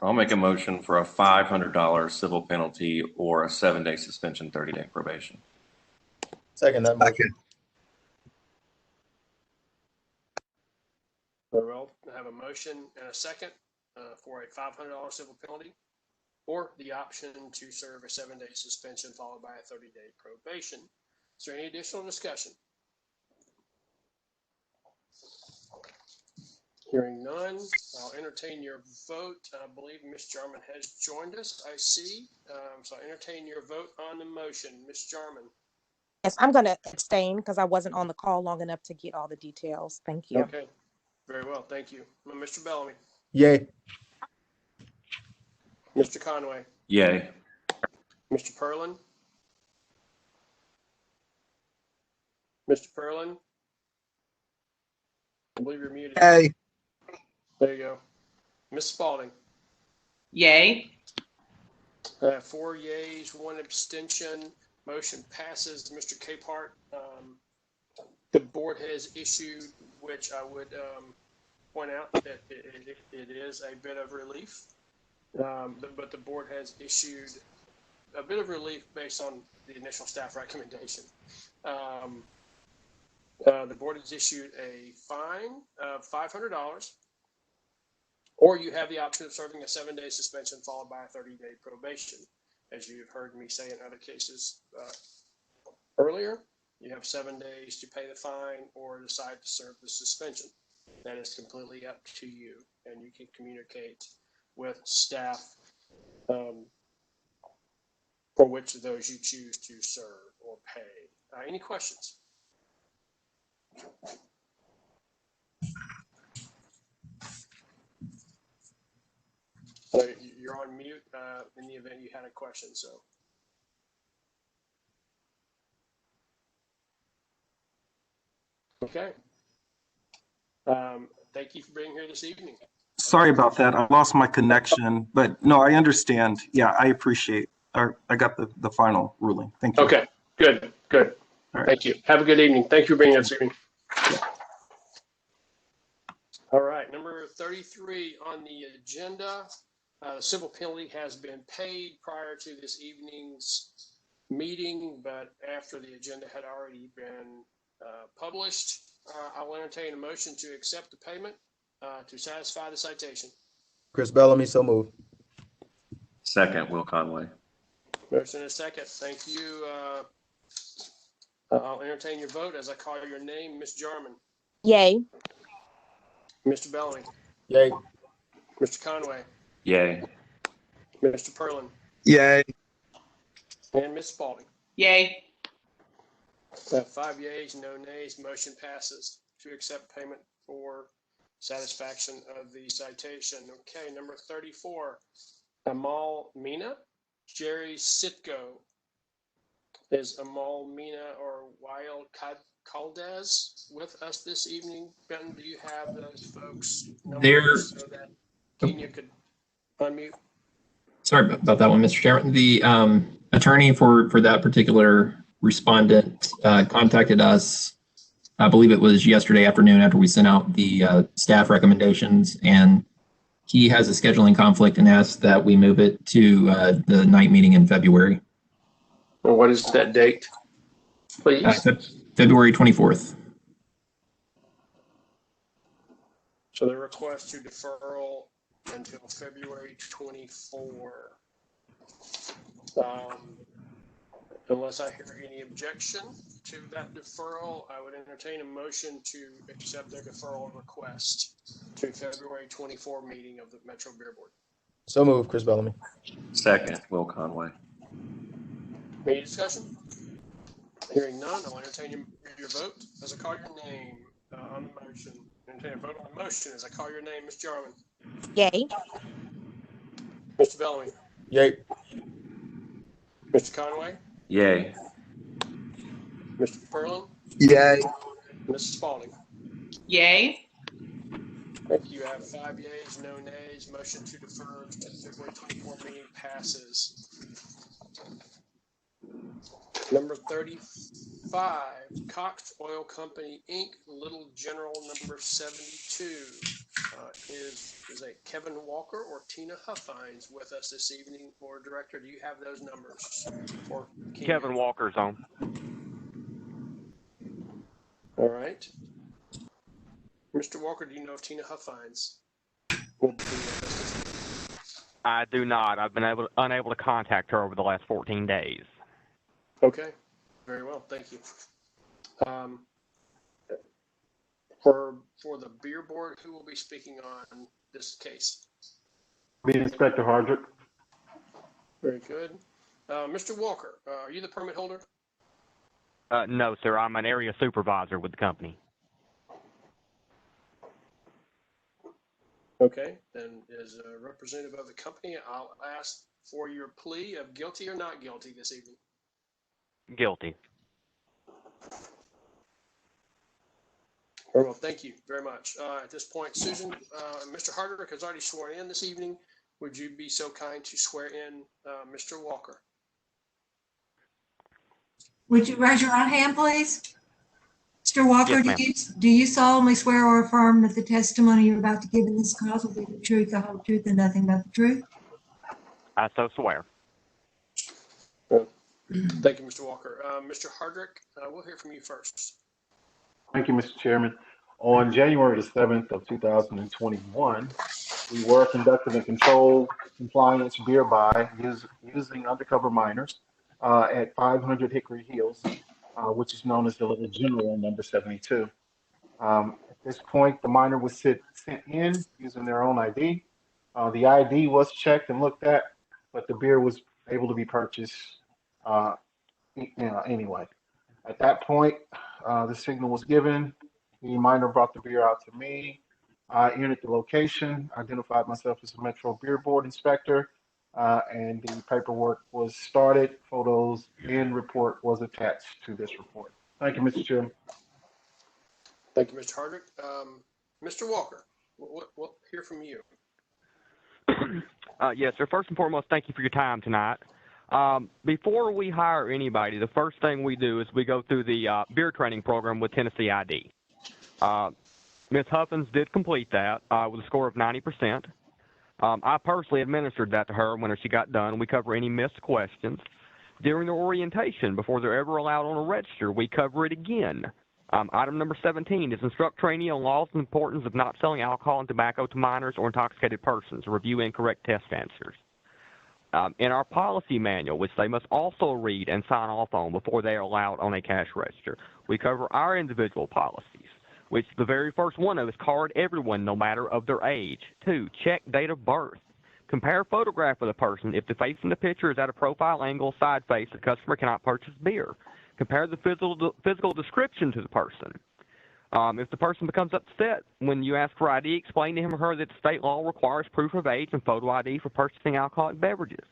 I'll make a motion for a $500 civil penalty or a 7-day suspension, 30-day probation. Second that motion. Very well. I have a motion and a second for a $500 civil penalty, or the option to serve a 7-day suspension followed by a 30-day probation. Is there any additional discussion? Hearing none, I'll entertain your vote. I believe Ms. Jarman has joined us, I see. So I'll entertain your vote on the motion. Ms. Jarman. Yes, I'm going to abstain because I wasn't on the call long enough to get all the details. Thank you. Okay, very well, thank you. Mr. Bellamy. Yay. Mr. Conway. Yay. Mr. Perlin. Mr. Perlin. I believe you're muted. Yay. There you go. Ms. Spalding. Yay. 4 yeas, 1 abstention. Motion passes. Mr. Capehart, the board has issued, which I would point out that it is a bit of relief, but the board has issued a bit of relief based on the initial staff recommendation. The board has issued a fine of $500, or you have the option of serving a 7-day suspension followed by a 30-day probation. As you've heard me say in other cases earlier, you have 7 days to pay the fine or decide to serve the suspension. That is completely up to you, and you can communicate with staff for which of those you choose to serve or pay. Any questions? You're on mute in the event you had a question, so. Okay. Thank you for being here this evening. Sorry about that. I lost my connection, but no, I understand. Yeah, I appreciate. I got the final ruling. Thank you. Okay, good. All right. Thank you. Have a good evening. Thank you for being here this evening. All right, number 33 on the agenda. The civil penalty has been paid prior to this evening's meeting, but after the agenda had already been published, I will entertain a motion to accept the payment to satisfy the citation. Chris Bellamy, so moved. Second, Will Conway. Motion and a second. Thank you. I'll entertain your vote as I call your name. Ms. Jarman. Yay. Mr. Bellamy. Yay. Mr. Conway. Yay. Mr. Perlin. Yay. And Ms. Spalding. Yay. 5 yeas, no nays. Motion passes to accept payment for satisfaction of the citation. Okay, number 34, Amal Mina. Jerry Sitko. Is Amal Mina or Wild Caldez with us this evening? Ben, do you have those folks' numbers so that Kenya could unmute? Sorry about that one, Mr. Chairman. The attorney for that particular respondent contacted us, I believe it was yesterday afternoon after we sent out the staff recommendations, and he has a scheduling conflict and asked that we move it to the night meeting in February. Well, what is that date, please? February 24th. So the request to deferral until February 24. Unless I hear any objection to that deferral, I would entertain a motion to accept their deferral request to February 24 meeting of the Metro Beer Board. So moved, Chris Bellamy. Second, Will Conway. Any discussion? Hearing none, I'll entertain your vote as I call your name on the motion. Entertain a vote on the motion as I call your name, Ms. Jarman. Yay. Mr. Bellamy. Yay. Mr. Conway. Yay. Mr. Perlin. Yay. Mrs. Spalding. Yay. Thank you. I have 5 yeas, no nays. Motion to defer to the February 24 meeting passes. Number 35, Cox Oil Company, Inc., Little General number 72. Is a Kevin Walker or Tina Huffines with us this evening? Or Director, do you have those numbers? For Kevin Walker's on. All right. Mr. Walker, do you know if Tina Huffines will be with us this evening? I do not. I've been unable to contact her over the last 14 days. Okay, very well, thank you. For the beer board, who will be speaking on this case? Be Inspector Hardrick. Very good. Mr. Walker, are you the permit holder? No, sir. I'm an area supervisor with the company. Okay, then as a representative of the company, I'll ask for your plea of guilty or not guilty this evening. Guilty. Very well, thank you very much. At this point, Susan, Mr. Hardrick has already sworn in this evening. Would you be so kind to swear in Mr. Walker? Would you raise your right hand, please? Mr. Mr. Walker, Yes, do you solemnly swear or affirm that the testimony you're about to give in this cause will be the truth, the whole truth, and nothing but the truth? I so swear. Thank you, Mr. Walker. Mr. Hardrick, we'll hear from you first. Thank you, Mr. Chairman. On January the 7th of 2021, we were conducting a controlled compliance beer buy using undercover miners at 500 Hickory Hills, which is known as the Little General number 72. At this point, the miner was sent in using their own ID. The ID was checked and looked at, but the beer was able to be purchased anyway. At that point, the signal was given. The miner brought the beer out to me. I entered the location, identified myself as a Metro Beer Board inspector, and the paperwork was started. Photos and report was attached to this report. Thank you, Mr. Chairman. Thank you, Mr. Hardrick. Mr. Walker, we'll hear from you. Yes, sir. First and foremost, thank you for your time tonight. Before we hire anybody, the first thing we do is we go through the beer training program with Tennessee ID. Ms. Huffins did complete that with a score of 90%. I personally administered that to her when she got done. We cover any missed questions. During the orientation, before they're ever allowed on a register, we cover it again. Item number 17 is instruct trainee on laws and importance of not selling alcohol and tobacco to minors or intoxicated persons. Review incorrect test answers. In our policy manual, which they must also read and sign off on before they are allowed on a cash register, we cover our individual policies, which the very first one of is card everyone no matter of their age. 2, check date of birth. Compare photograph of the person. If the face in the picture is at a profile angle, side face, the customer cannot purchase beer. Compare the physical description to the person. If the person becomes upset when you ask for ID, explain to him or her that state law requires proof of age and photo ID for purchasing alcoholic beverages.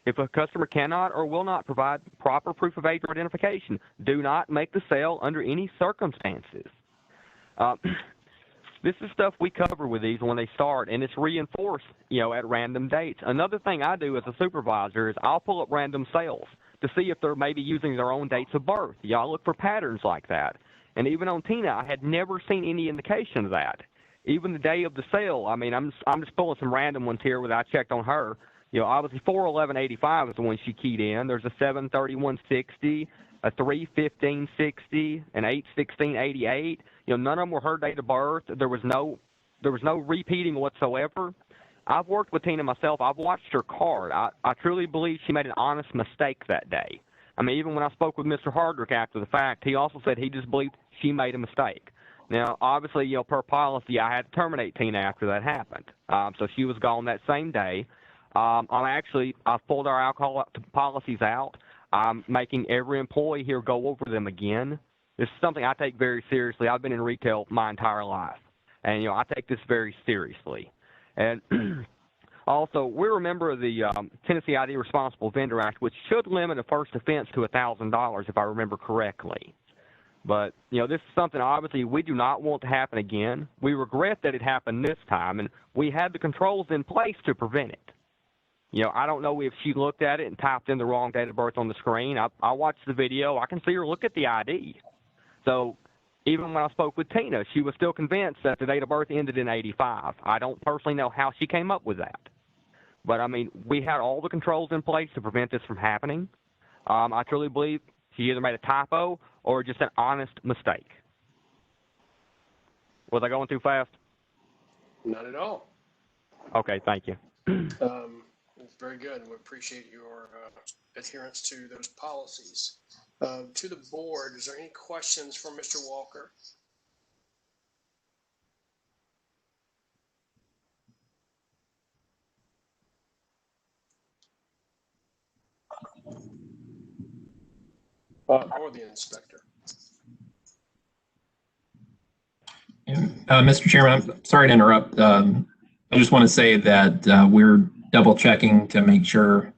If a customer cannot or will not provide proper proof of age or identification, do not make the sale under any circumstances. This is stuff we cover with these when they start, and it's reinforced, at random dates. Another thing I do as a supervisor is I'll pull up random sales to see if they're maybe using their own dates of birth. Y'all look for patterns like that. And even on Tina, I had never seen any indication of that. Even the day of the sale, I'm just pulling some random ones here without I checked on her. Obviously 4/11/85 is the one she keyed in. There's a 7/31/60, a 3/15/60, an 8/16/88. None of them were her date of birth. There was no repeating whatsoever. I've worked with Tina myself. I've watched her card. I truly believe she made an honest mistake that day. Even when I spoke with Mr. Hardrick after the fact, he also said he just believed she made a mistake. Now, obviously, per policy, I had to terminate Tina after that happened. So she was gone that same day. I've pulled our alcohol policies out. I'm making every employee here go over them again. This is something I take very seriously. I've been in retail my entire life, and I take this very seriously. And also, we're a member of the Tennessee ID Responsible Vendor Act, which should limit a first offense to $1,000, if I remember correctly. But this is something obviously we do not want to happen again. We regret that it happened this time, and we had the controls in place to prevent it. I don't know if she looked at it and typed in the wrong date of birth on the screen. I watched the video. I can see her look at the ID. So even when I spoke with Tina, she was still convinced that the date of birth ended in 85. I don't personally know how she came up with that. But, we had all the controls in place to prevent this from happening. I truly believe she either made a typo or just an honest mistake. Was I going too fast? Not at all. Okay, thank you. It's very good, and we appreciate your adherence to those policies. To the board, is there any questions for Mr. Walker? Or the inspector? Mr. Chairman, I'm sorry to interrupt. I just want to say that we're double checking to make sure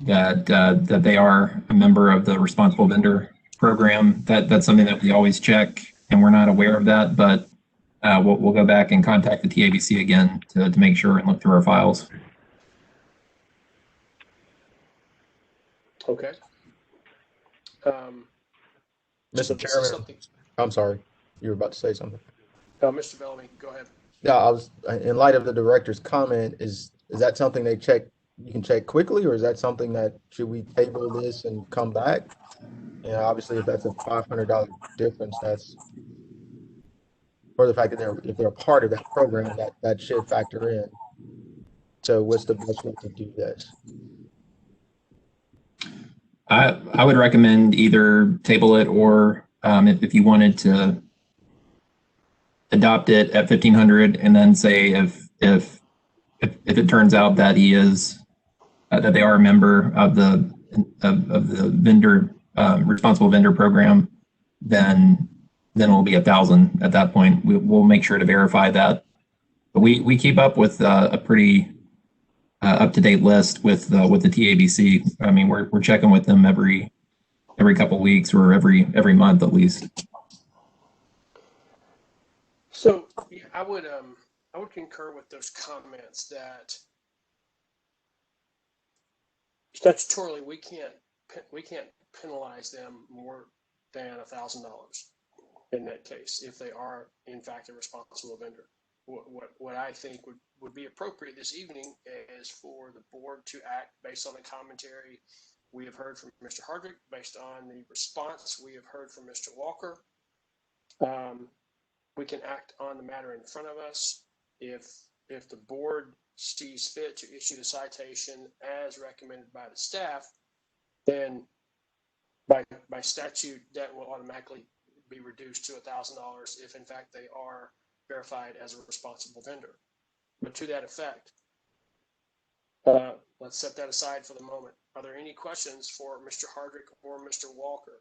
that that they are a member of the Responsible Vendor Program. That's something that we always check, and we're not aware of that. But we'll go back and contact the TABC again to make sure and look through our files. Okay. So Mr. this is Chairman, something, I'm sorry, you were about to say something. Mr. Bellamy, go ahead. Yeah, I was, in light of the director's comment, is that something they check, you can check quickly, or is that something that, should we table this and come back? And obviously, if that's a $500 difference, that's, or the fact that if they're a part of that program, that should factor in. So what's the best way to do this? I would recommend either table it or if you wanted to adopt it at 1,500 and then say if it turns out that he is that they are a member of the vendor responsible vendor program, then it'll be 1,000 at that point. We'll make sure to verify that. But we keep up with a pretty up-to-date list with the TABC. I mean, we're checking with them every couple of weeks or every month at least. So yeah, I would concur with those comments that statutorily we can't penalize them more than $1,000 in that case if they are in fact a responsible vendor. What I think would be appropriate this evening is for the board to act based on the commentary we have heard from Mr. Hardrick, based on the response we have heard from Mr. Walker. We can act on the matter in front of us. If the board sees fit to issue the citation as recommended by the staff, then by statute that will automatically be reduced to $1,000 if in fact they are verified as a responsible vendor. But to that effect, let's set that aside for the moment. Are there any questions for Mr. Hardrick or Mr. Walker?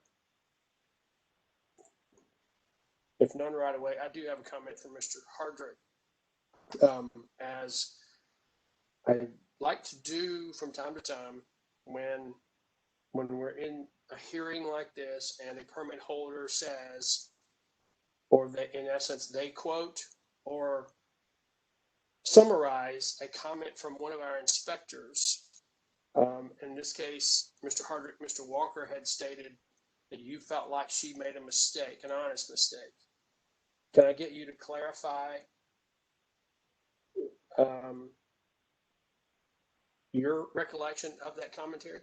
If none right away, I do have a comment from Mr. Hardrick. As I like to do from time to time when we're in a hearing like this and a permit holder says, or they, in essence, they quote or summarize a comment from one of our inspectors. In this case, Mr. Hardrick, Mr. Walker had stated that you felt like she made a mistake, an honest mistake. Can I get you to clarify your recollection of that commentary?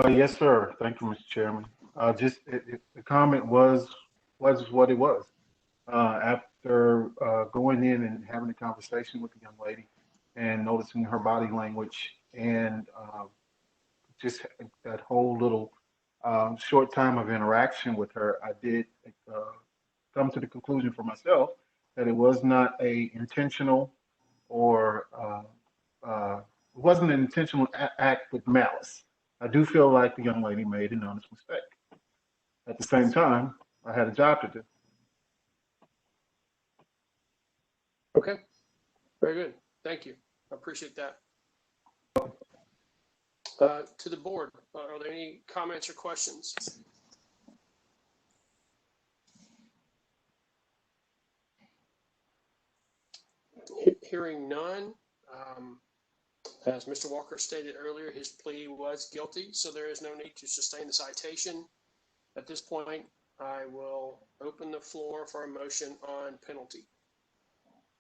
Yes, sir. Thank you, Mr. Chairman. The comment was what it was. After going in and having a conversation with the young lady and noticing her body language and just that whole little short time of interaction with her, I did come to the conclusion for myself that it was not a intentional or it wasn't an intentional act with malice. I do feel like the young lady made an honest mistake. At the same time, I had a job to do. Okay, very good. Thank you. I appreciate that. To the board, are there any comments or questions? Hearing none, as Mr. Walker stated earlier, his plea was guilty, so there is no need to sustain the citation. At this point, I will open the floor for a motion on penalty.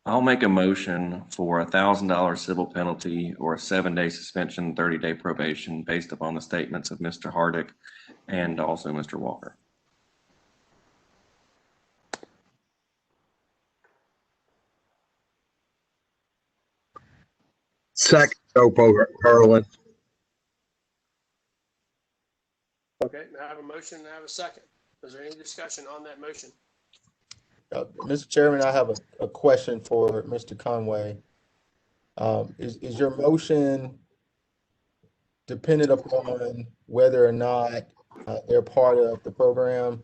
I'll make a motion for a $1,000 civil penalty or a 7-day suspension, 30-day probation based upon the statements of Mr. Hardrick and also Mr. Walker. Second, Oberlin. Okay, I have a motion and I have a second. Is there any discussion on that motion? Mr. Chairman, I have a question for Mr. Conway. Is your motion dependent upon whether or not they're part of the program,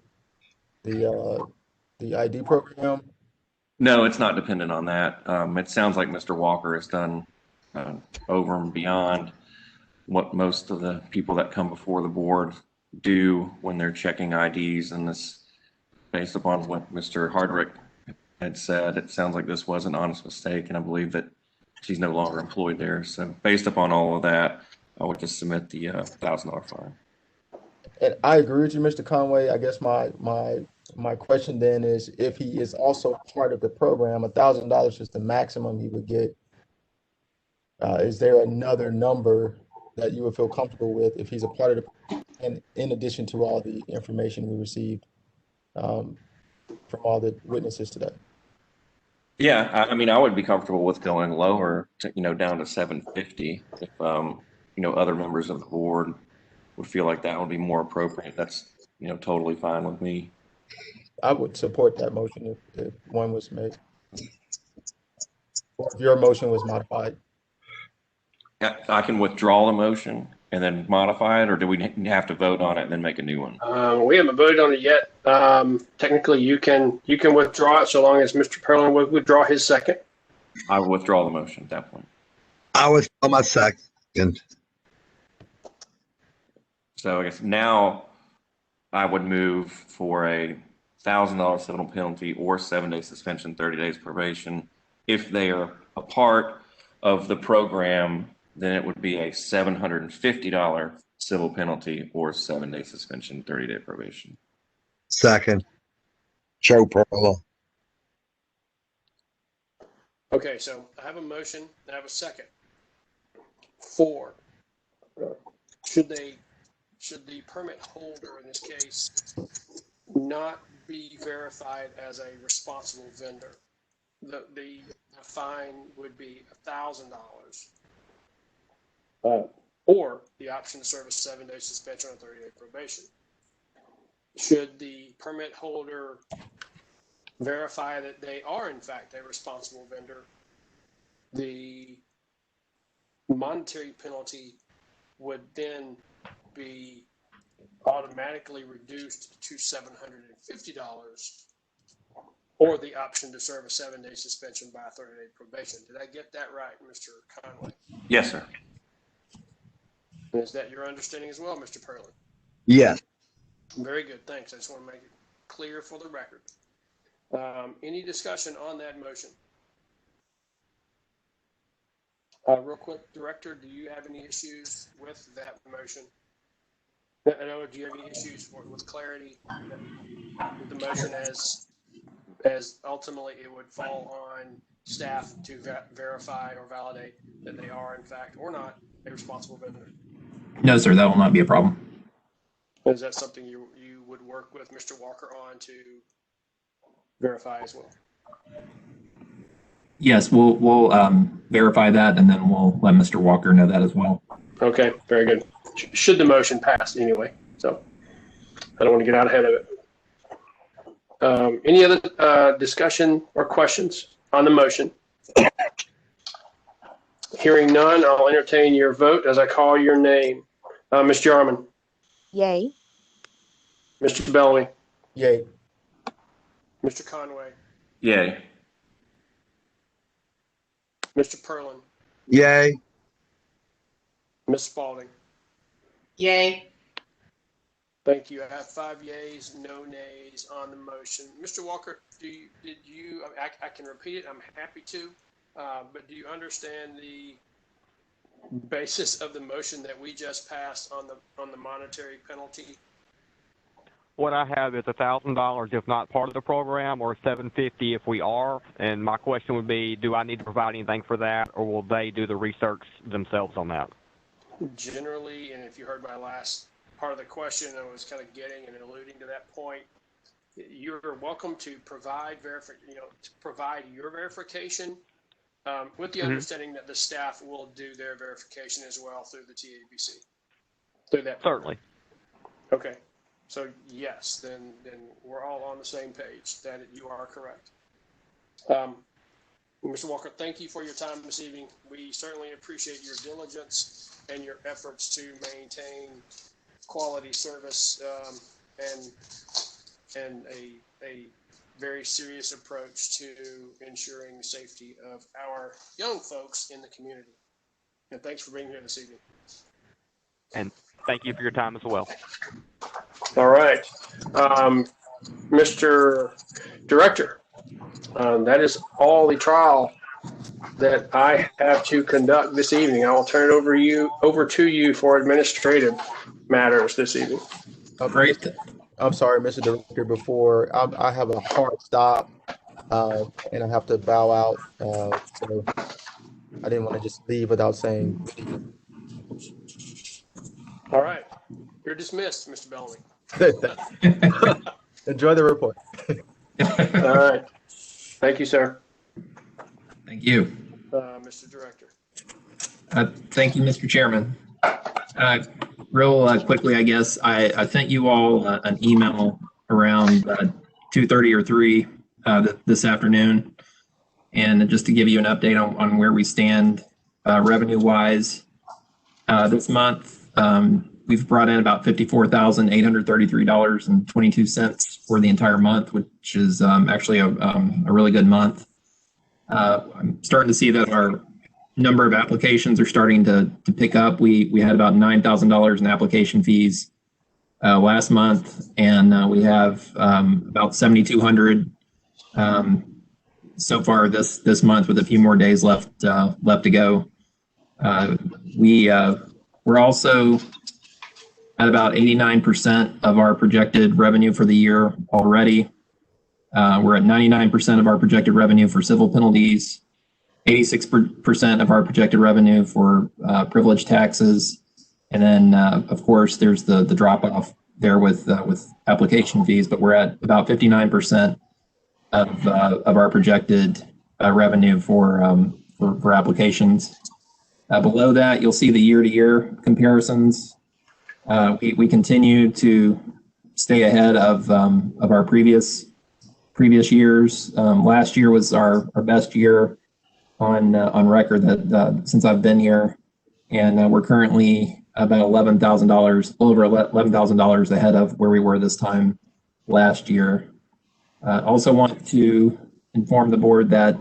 the ID program? No, it's not dependent on that. It sounds like Mr. Walker has done over and beyond what most of the people that come before the board do when they're checking IDs, and this, based upon what Mr. Hardrick had said, it sounds like this was an honest mistake, and I believe that she's no longer employed there. So based upon all of that, I would just submit the $1,000 fine. And I agree with you, Mr. Conway. I guess my question then is, if he is also part of the program, $1,000 is the maximum he would get. Is there another number that you would feel comfortable with if he's a part of the, and in addition to all the information we received from all the witnesses today? Yeah, I mean, I would be comfortable with going lower, to, down to 750 if, other members of the board would feel like that would be more appropriate. That's, totally fine with me. I would support that motion if one was made, or if your motion was modified. I can withdraw the motion and then modify it, or do we have to vote on it and then make a new one? We haven't voted on it yet. Technically, you can withdraw it so long as Mr. Perlin would withdraw his second. I will withdraw the motion at that point. I withdraw my second. So I guess now I would move for a $1,000 civil penalty or 7-day suspension, 30 days probation. If they are a part of the program, then it would be a $750 civil penalty or 7-day suspension, 30-day probation. Second. Joe Perla. Okay, so I have a motion. I have a second. 4. Should the permit holder in this case not be verified as a responsible vendor, the fine would be $1,000, or the option to serve a 7-day suspension or 30-day probation. Should the permit holder verify that they are in fact a responsible vendor, the monetary penalty would then be automatically reduced to $750, or the option to serve a 7-day suspension by a 30-day probation. Did I get that right, Mr. Conway? Yes, sir. And is that your understanding as well, Mr. Perlin? Yes. Very good, thanks. I just want to make it clear for the record. Any discussion on that motion? Real quick, Director, do you have any issues with that motion? I know, do you have any issues with clarity with the motion as ultimately it would fall on staff to verify or validate that they are in fact or not a responsible vendor? No, sir, that will not be a problem. Is that something you would work with Mr. Walker on to verify as well? Yes, we'll verify that, and then we'll let Mr. Walker know that as well. Okay, very good. Should the motion pass anyway, so I don't want to get out ahead of it. Any other discussion or questions on the motion? Hearing none, I'll entertain your vote as I call your name. Ms. Jarman. Yay. Mr. Bellamy. Yay. Mr. Conway. Yay. Mr. Perlin. Yay. Ms. Spalding. Yay. Thank you. I have 5 yays, no nays on the motion. Mr. Walker, I can repeat it, I'm happy to, but do you understand the basis of the motion that we just passed on the monetary penalty? What I have is $1,000 if not part of the program, or $750 if we are. And my question would be, do I need to provide anything for that, or will they do the research themselves on that? Generally, and if you heard my last part of the question, I was kind of getting and alluding to that point. You're welcome to provide your verification, with the understanding that the staff will do their verification as well through the TABC. Through that. Certainly. Okay. So yes, then we're all on the same page that you are correct. Mr. Walker, thank you for your time this evening. We certainly appreciate your diligence and your efforts to maintain quality service and a very serious approach to ensuring the safety of our young folks in the community. And thanks for being here this evening. And thank you for your time as well. All right. Mr. Director, that is all the trial that I have to conduct this evening. I will turn it over to you for administrative matters this evening. Great. I'm sorry, Mr. Director, before I have a hard stop and I have to bow out. So I didn't want to just leave without saying. All right. You're dismissed, Mr. Bellamy. Enjoy the report. All right. Thank you, sir. Thank you. Mr. Director. Thank you, Mr. Chairman. Real quickly, I guess, I sent you all an email around 2:30 or 3 this afternoon. And just to give you an update on where we stand revenue-wise, this month, we've brought in about $54,833.22 for the entire month, which is actually a really good month. I'm starting to see that our number of applications are starting to pick up. We had about $9,000 in application fees last month, and we have about 7,200 so far this month, with a few more days left to go. We're also at about 89% of our projected revenue for the year already. We're at 99% of our projected revenue for civil penalties, 86% of our projected revenue for privilege taxes, and then of course there's the drop off there with application fees. But we're at about 59% of our projected revenue for applications. Below that, you'll see the year-to-year comparisons. We continue to stay ahead of our previous years. Last year was our best year on record that since I've been here, and we're currently about $11,000, over $11,000 ahead of where we were this time last year. Also want to inform the board that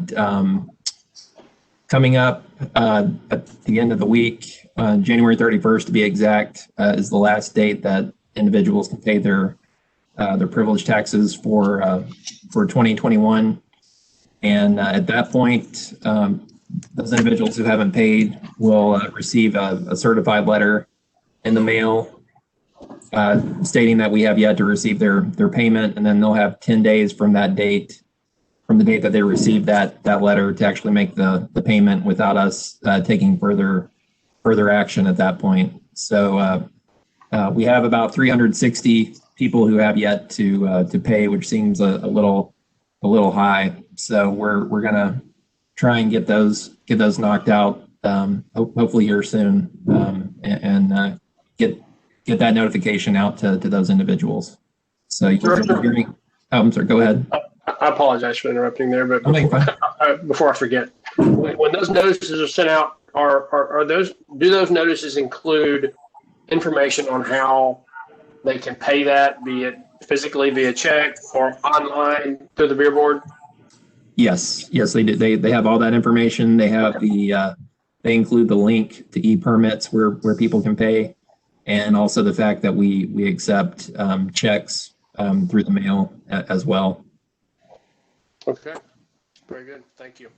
coming up at the end of the week, January 31st to be exact, is the last date that individuals can pay their privilege taxes for 2021. And at that point, those individuals who haven't paid will receive a certified letter in the mail stating that we have yet to receive their payment, and then they'll have 10 days from that date, from the date that they received that letter, to actually make the payment without us taking further action at that point. So we have about 360 people who have yet to pay, which seems a little high. So we're gonna try and get those knocked out hopefully here soon, and get that notification out to those individuals. So you can hear me. Oh, I'm sorry. Go ahead. I apologize for interrupting there, but before I forget, when those notices are sent out, do those notices include information on how they can pay that, be it physically via check or online through the beer board? Yes, they do. They have all that information. They have they include the link to e-permits where people can pay, and also the fact that we accept checks through the mail as well. Okay, very good. Thank you.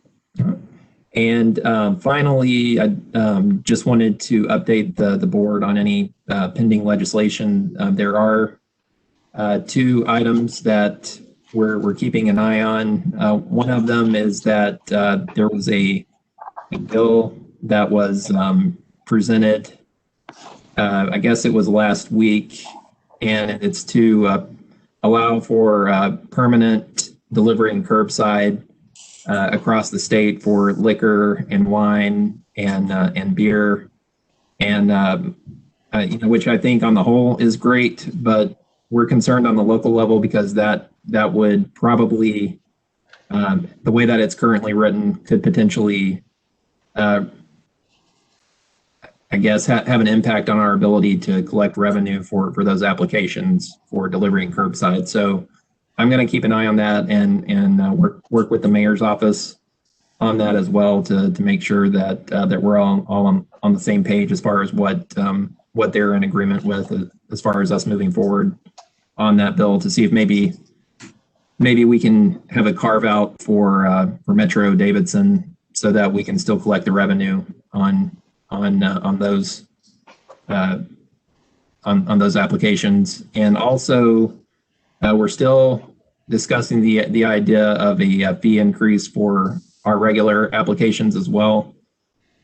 And finally, I just wanted to update the board on any pending legislation. There are 2 items that we're keeping an eye on. One of them is that there was a bill that was presented, I guess it was last week, and it's to allow for permanent delivery and curbside across the state for liquor and wine and beer, and which I think on the whole is great, but we're concerned on the local level because that would probably, the way that it's currently written, could potentially, I guess, have an impact on our ability to collect revenue for those applications for delivery and curbside. So I'm going to keep an eye on that and work with the mayor's office on that as well to make sure that that we're all on the same page as far as what they're in agreement with as far as us moving forward on that bill, to see if maybe we can have a carve out for Metro Davidson so that we can still collect the revenue on those on those applications. And also, we're still discussing the idea of a fee increase for our regular applications as well.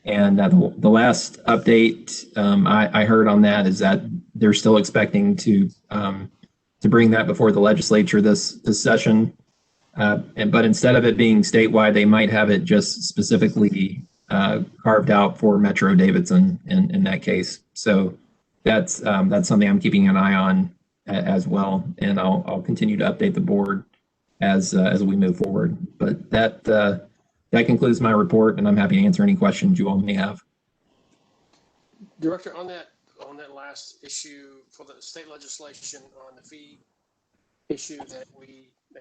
And the last update I heard on that is that they're still expecting to bring that before the legislature this session. But instead of it being statewide, they might have it just specifically carved out for Metro Davidson in that case. So that's something I'm keeping an eye on as well, and I'll continue to update the board as we move forward. But that concludes my report, and I'm happy to answer any questions you all may have. Director, on that last issue for the state legislation on the fee issue that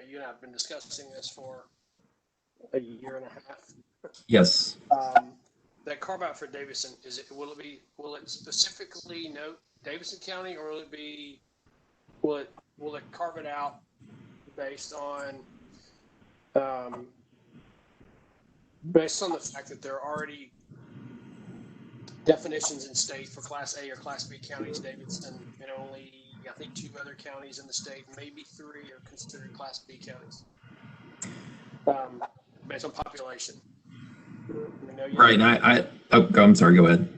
you and I have been discussing this for a year and a half. Yes. That carve out for Davidson, will it specifically note Davidson County, or will it carve it out based on the fact that there are already definitions in state for Class A or Class B counties, Davidson, and only, I think, 2 other counties in the state, maybe 3 are considered Class B counties, based on population. Right. I'm sorry. Go ahead.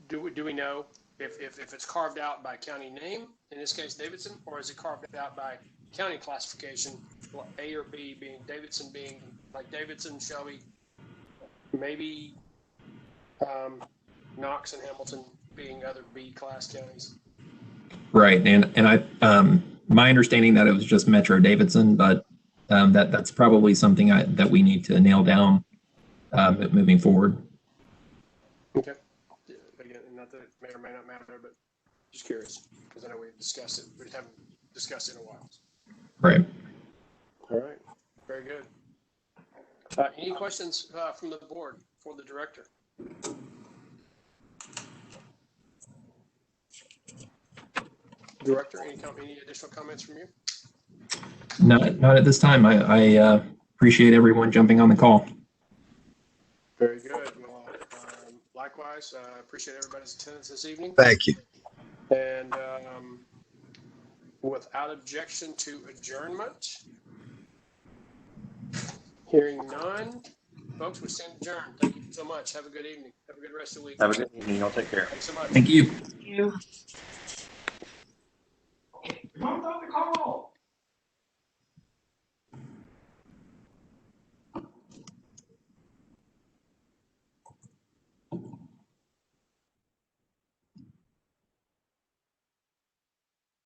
Do we know if it's carved out by county name, in this case Davidson, or is it carved out by county classification, A or B, being Davidson being like Davidson, Shelby, maybe Knox and Hamilton being other B class counties? Right. And I my understanding that it was just Metro Davidson, but that's probably something that we need to nail down moving forward. Okay. Again, not that it may or may not matter, but just curious, because I know we've discussed it. We haven't discussed it in a while. Right. All right. Very good. Any questions from the board for the director? Director, any additional comments from you? Not at this time. I appreciate everyone jumping on the call. Very good. Well, likewise, appreciate everybody's attendance this evening. Thank you. And without objection to adjournment, hearing none, folks, we stand adjourned. Thank you so much. Have a good evening. Have a good rest of the week. Have a good evening. Y'all take care. Thanks so much. Thank you. Thank you.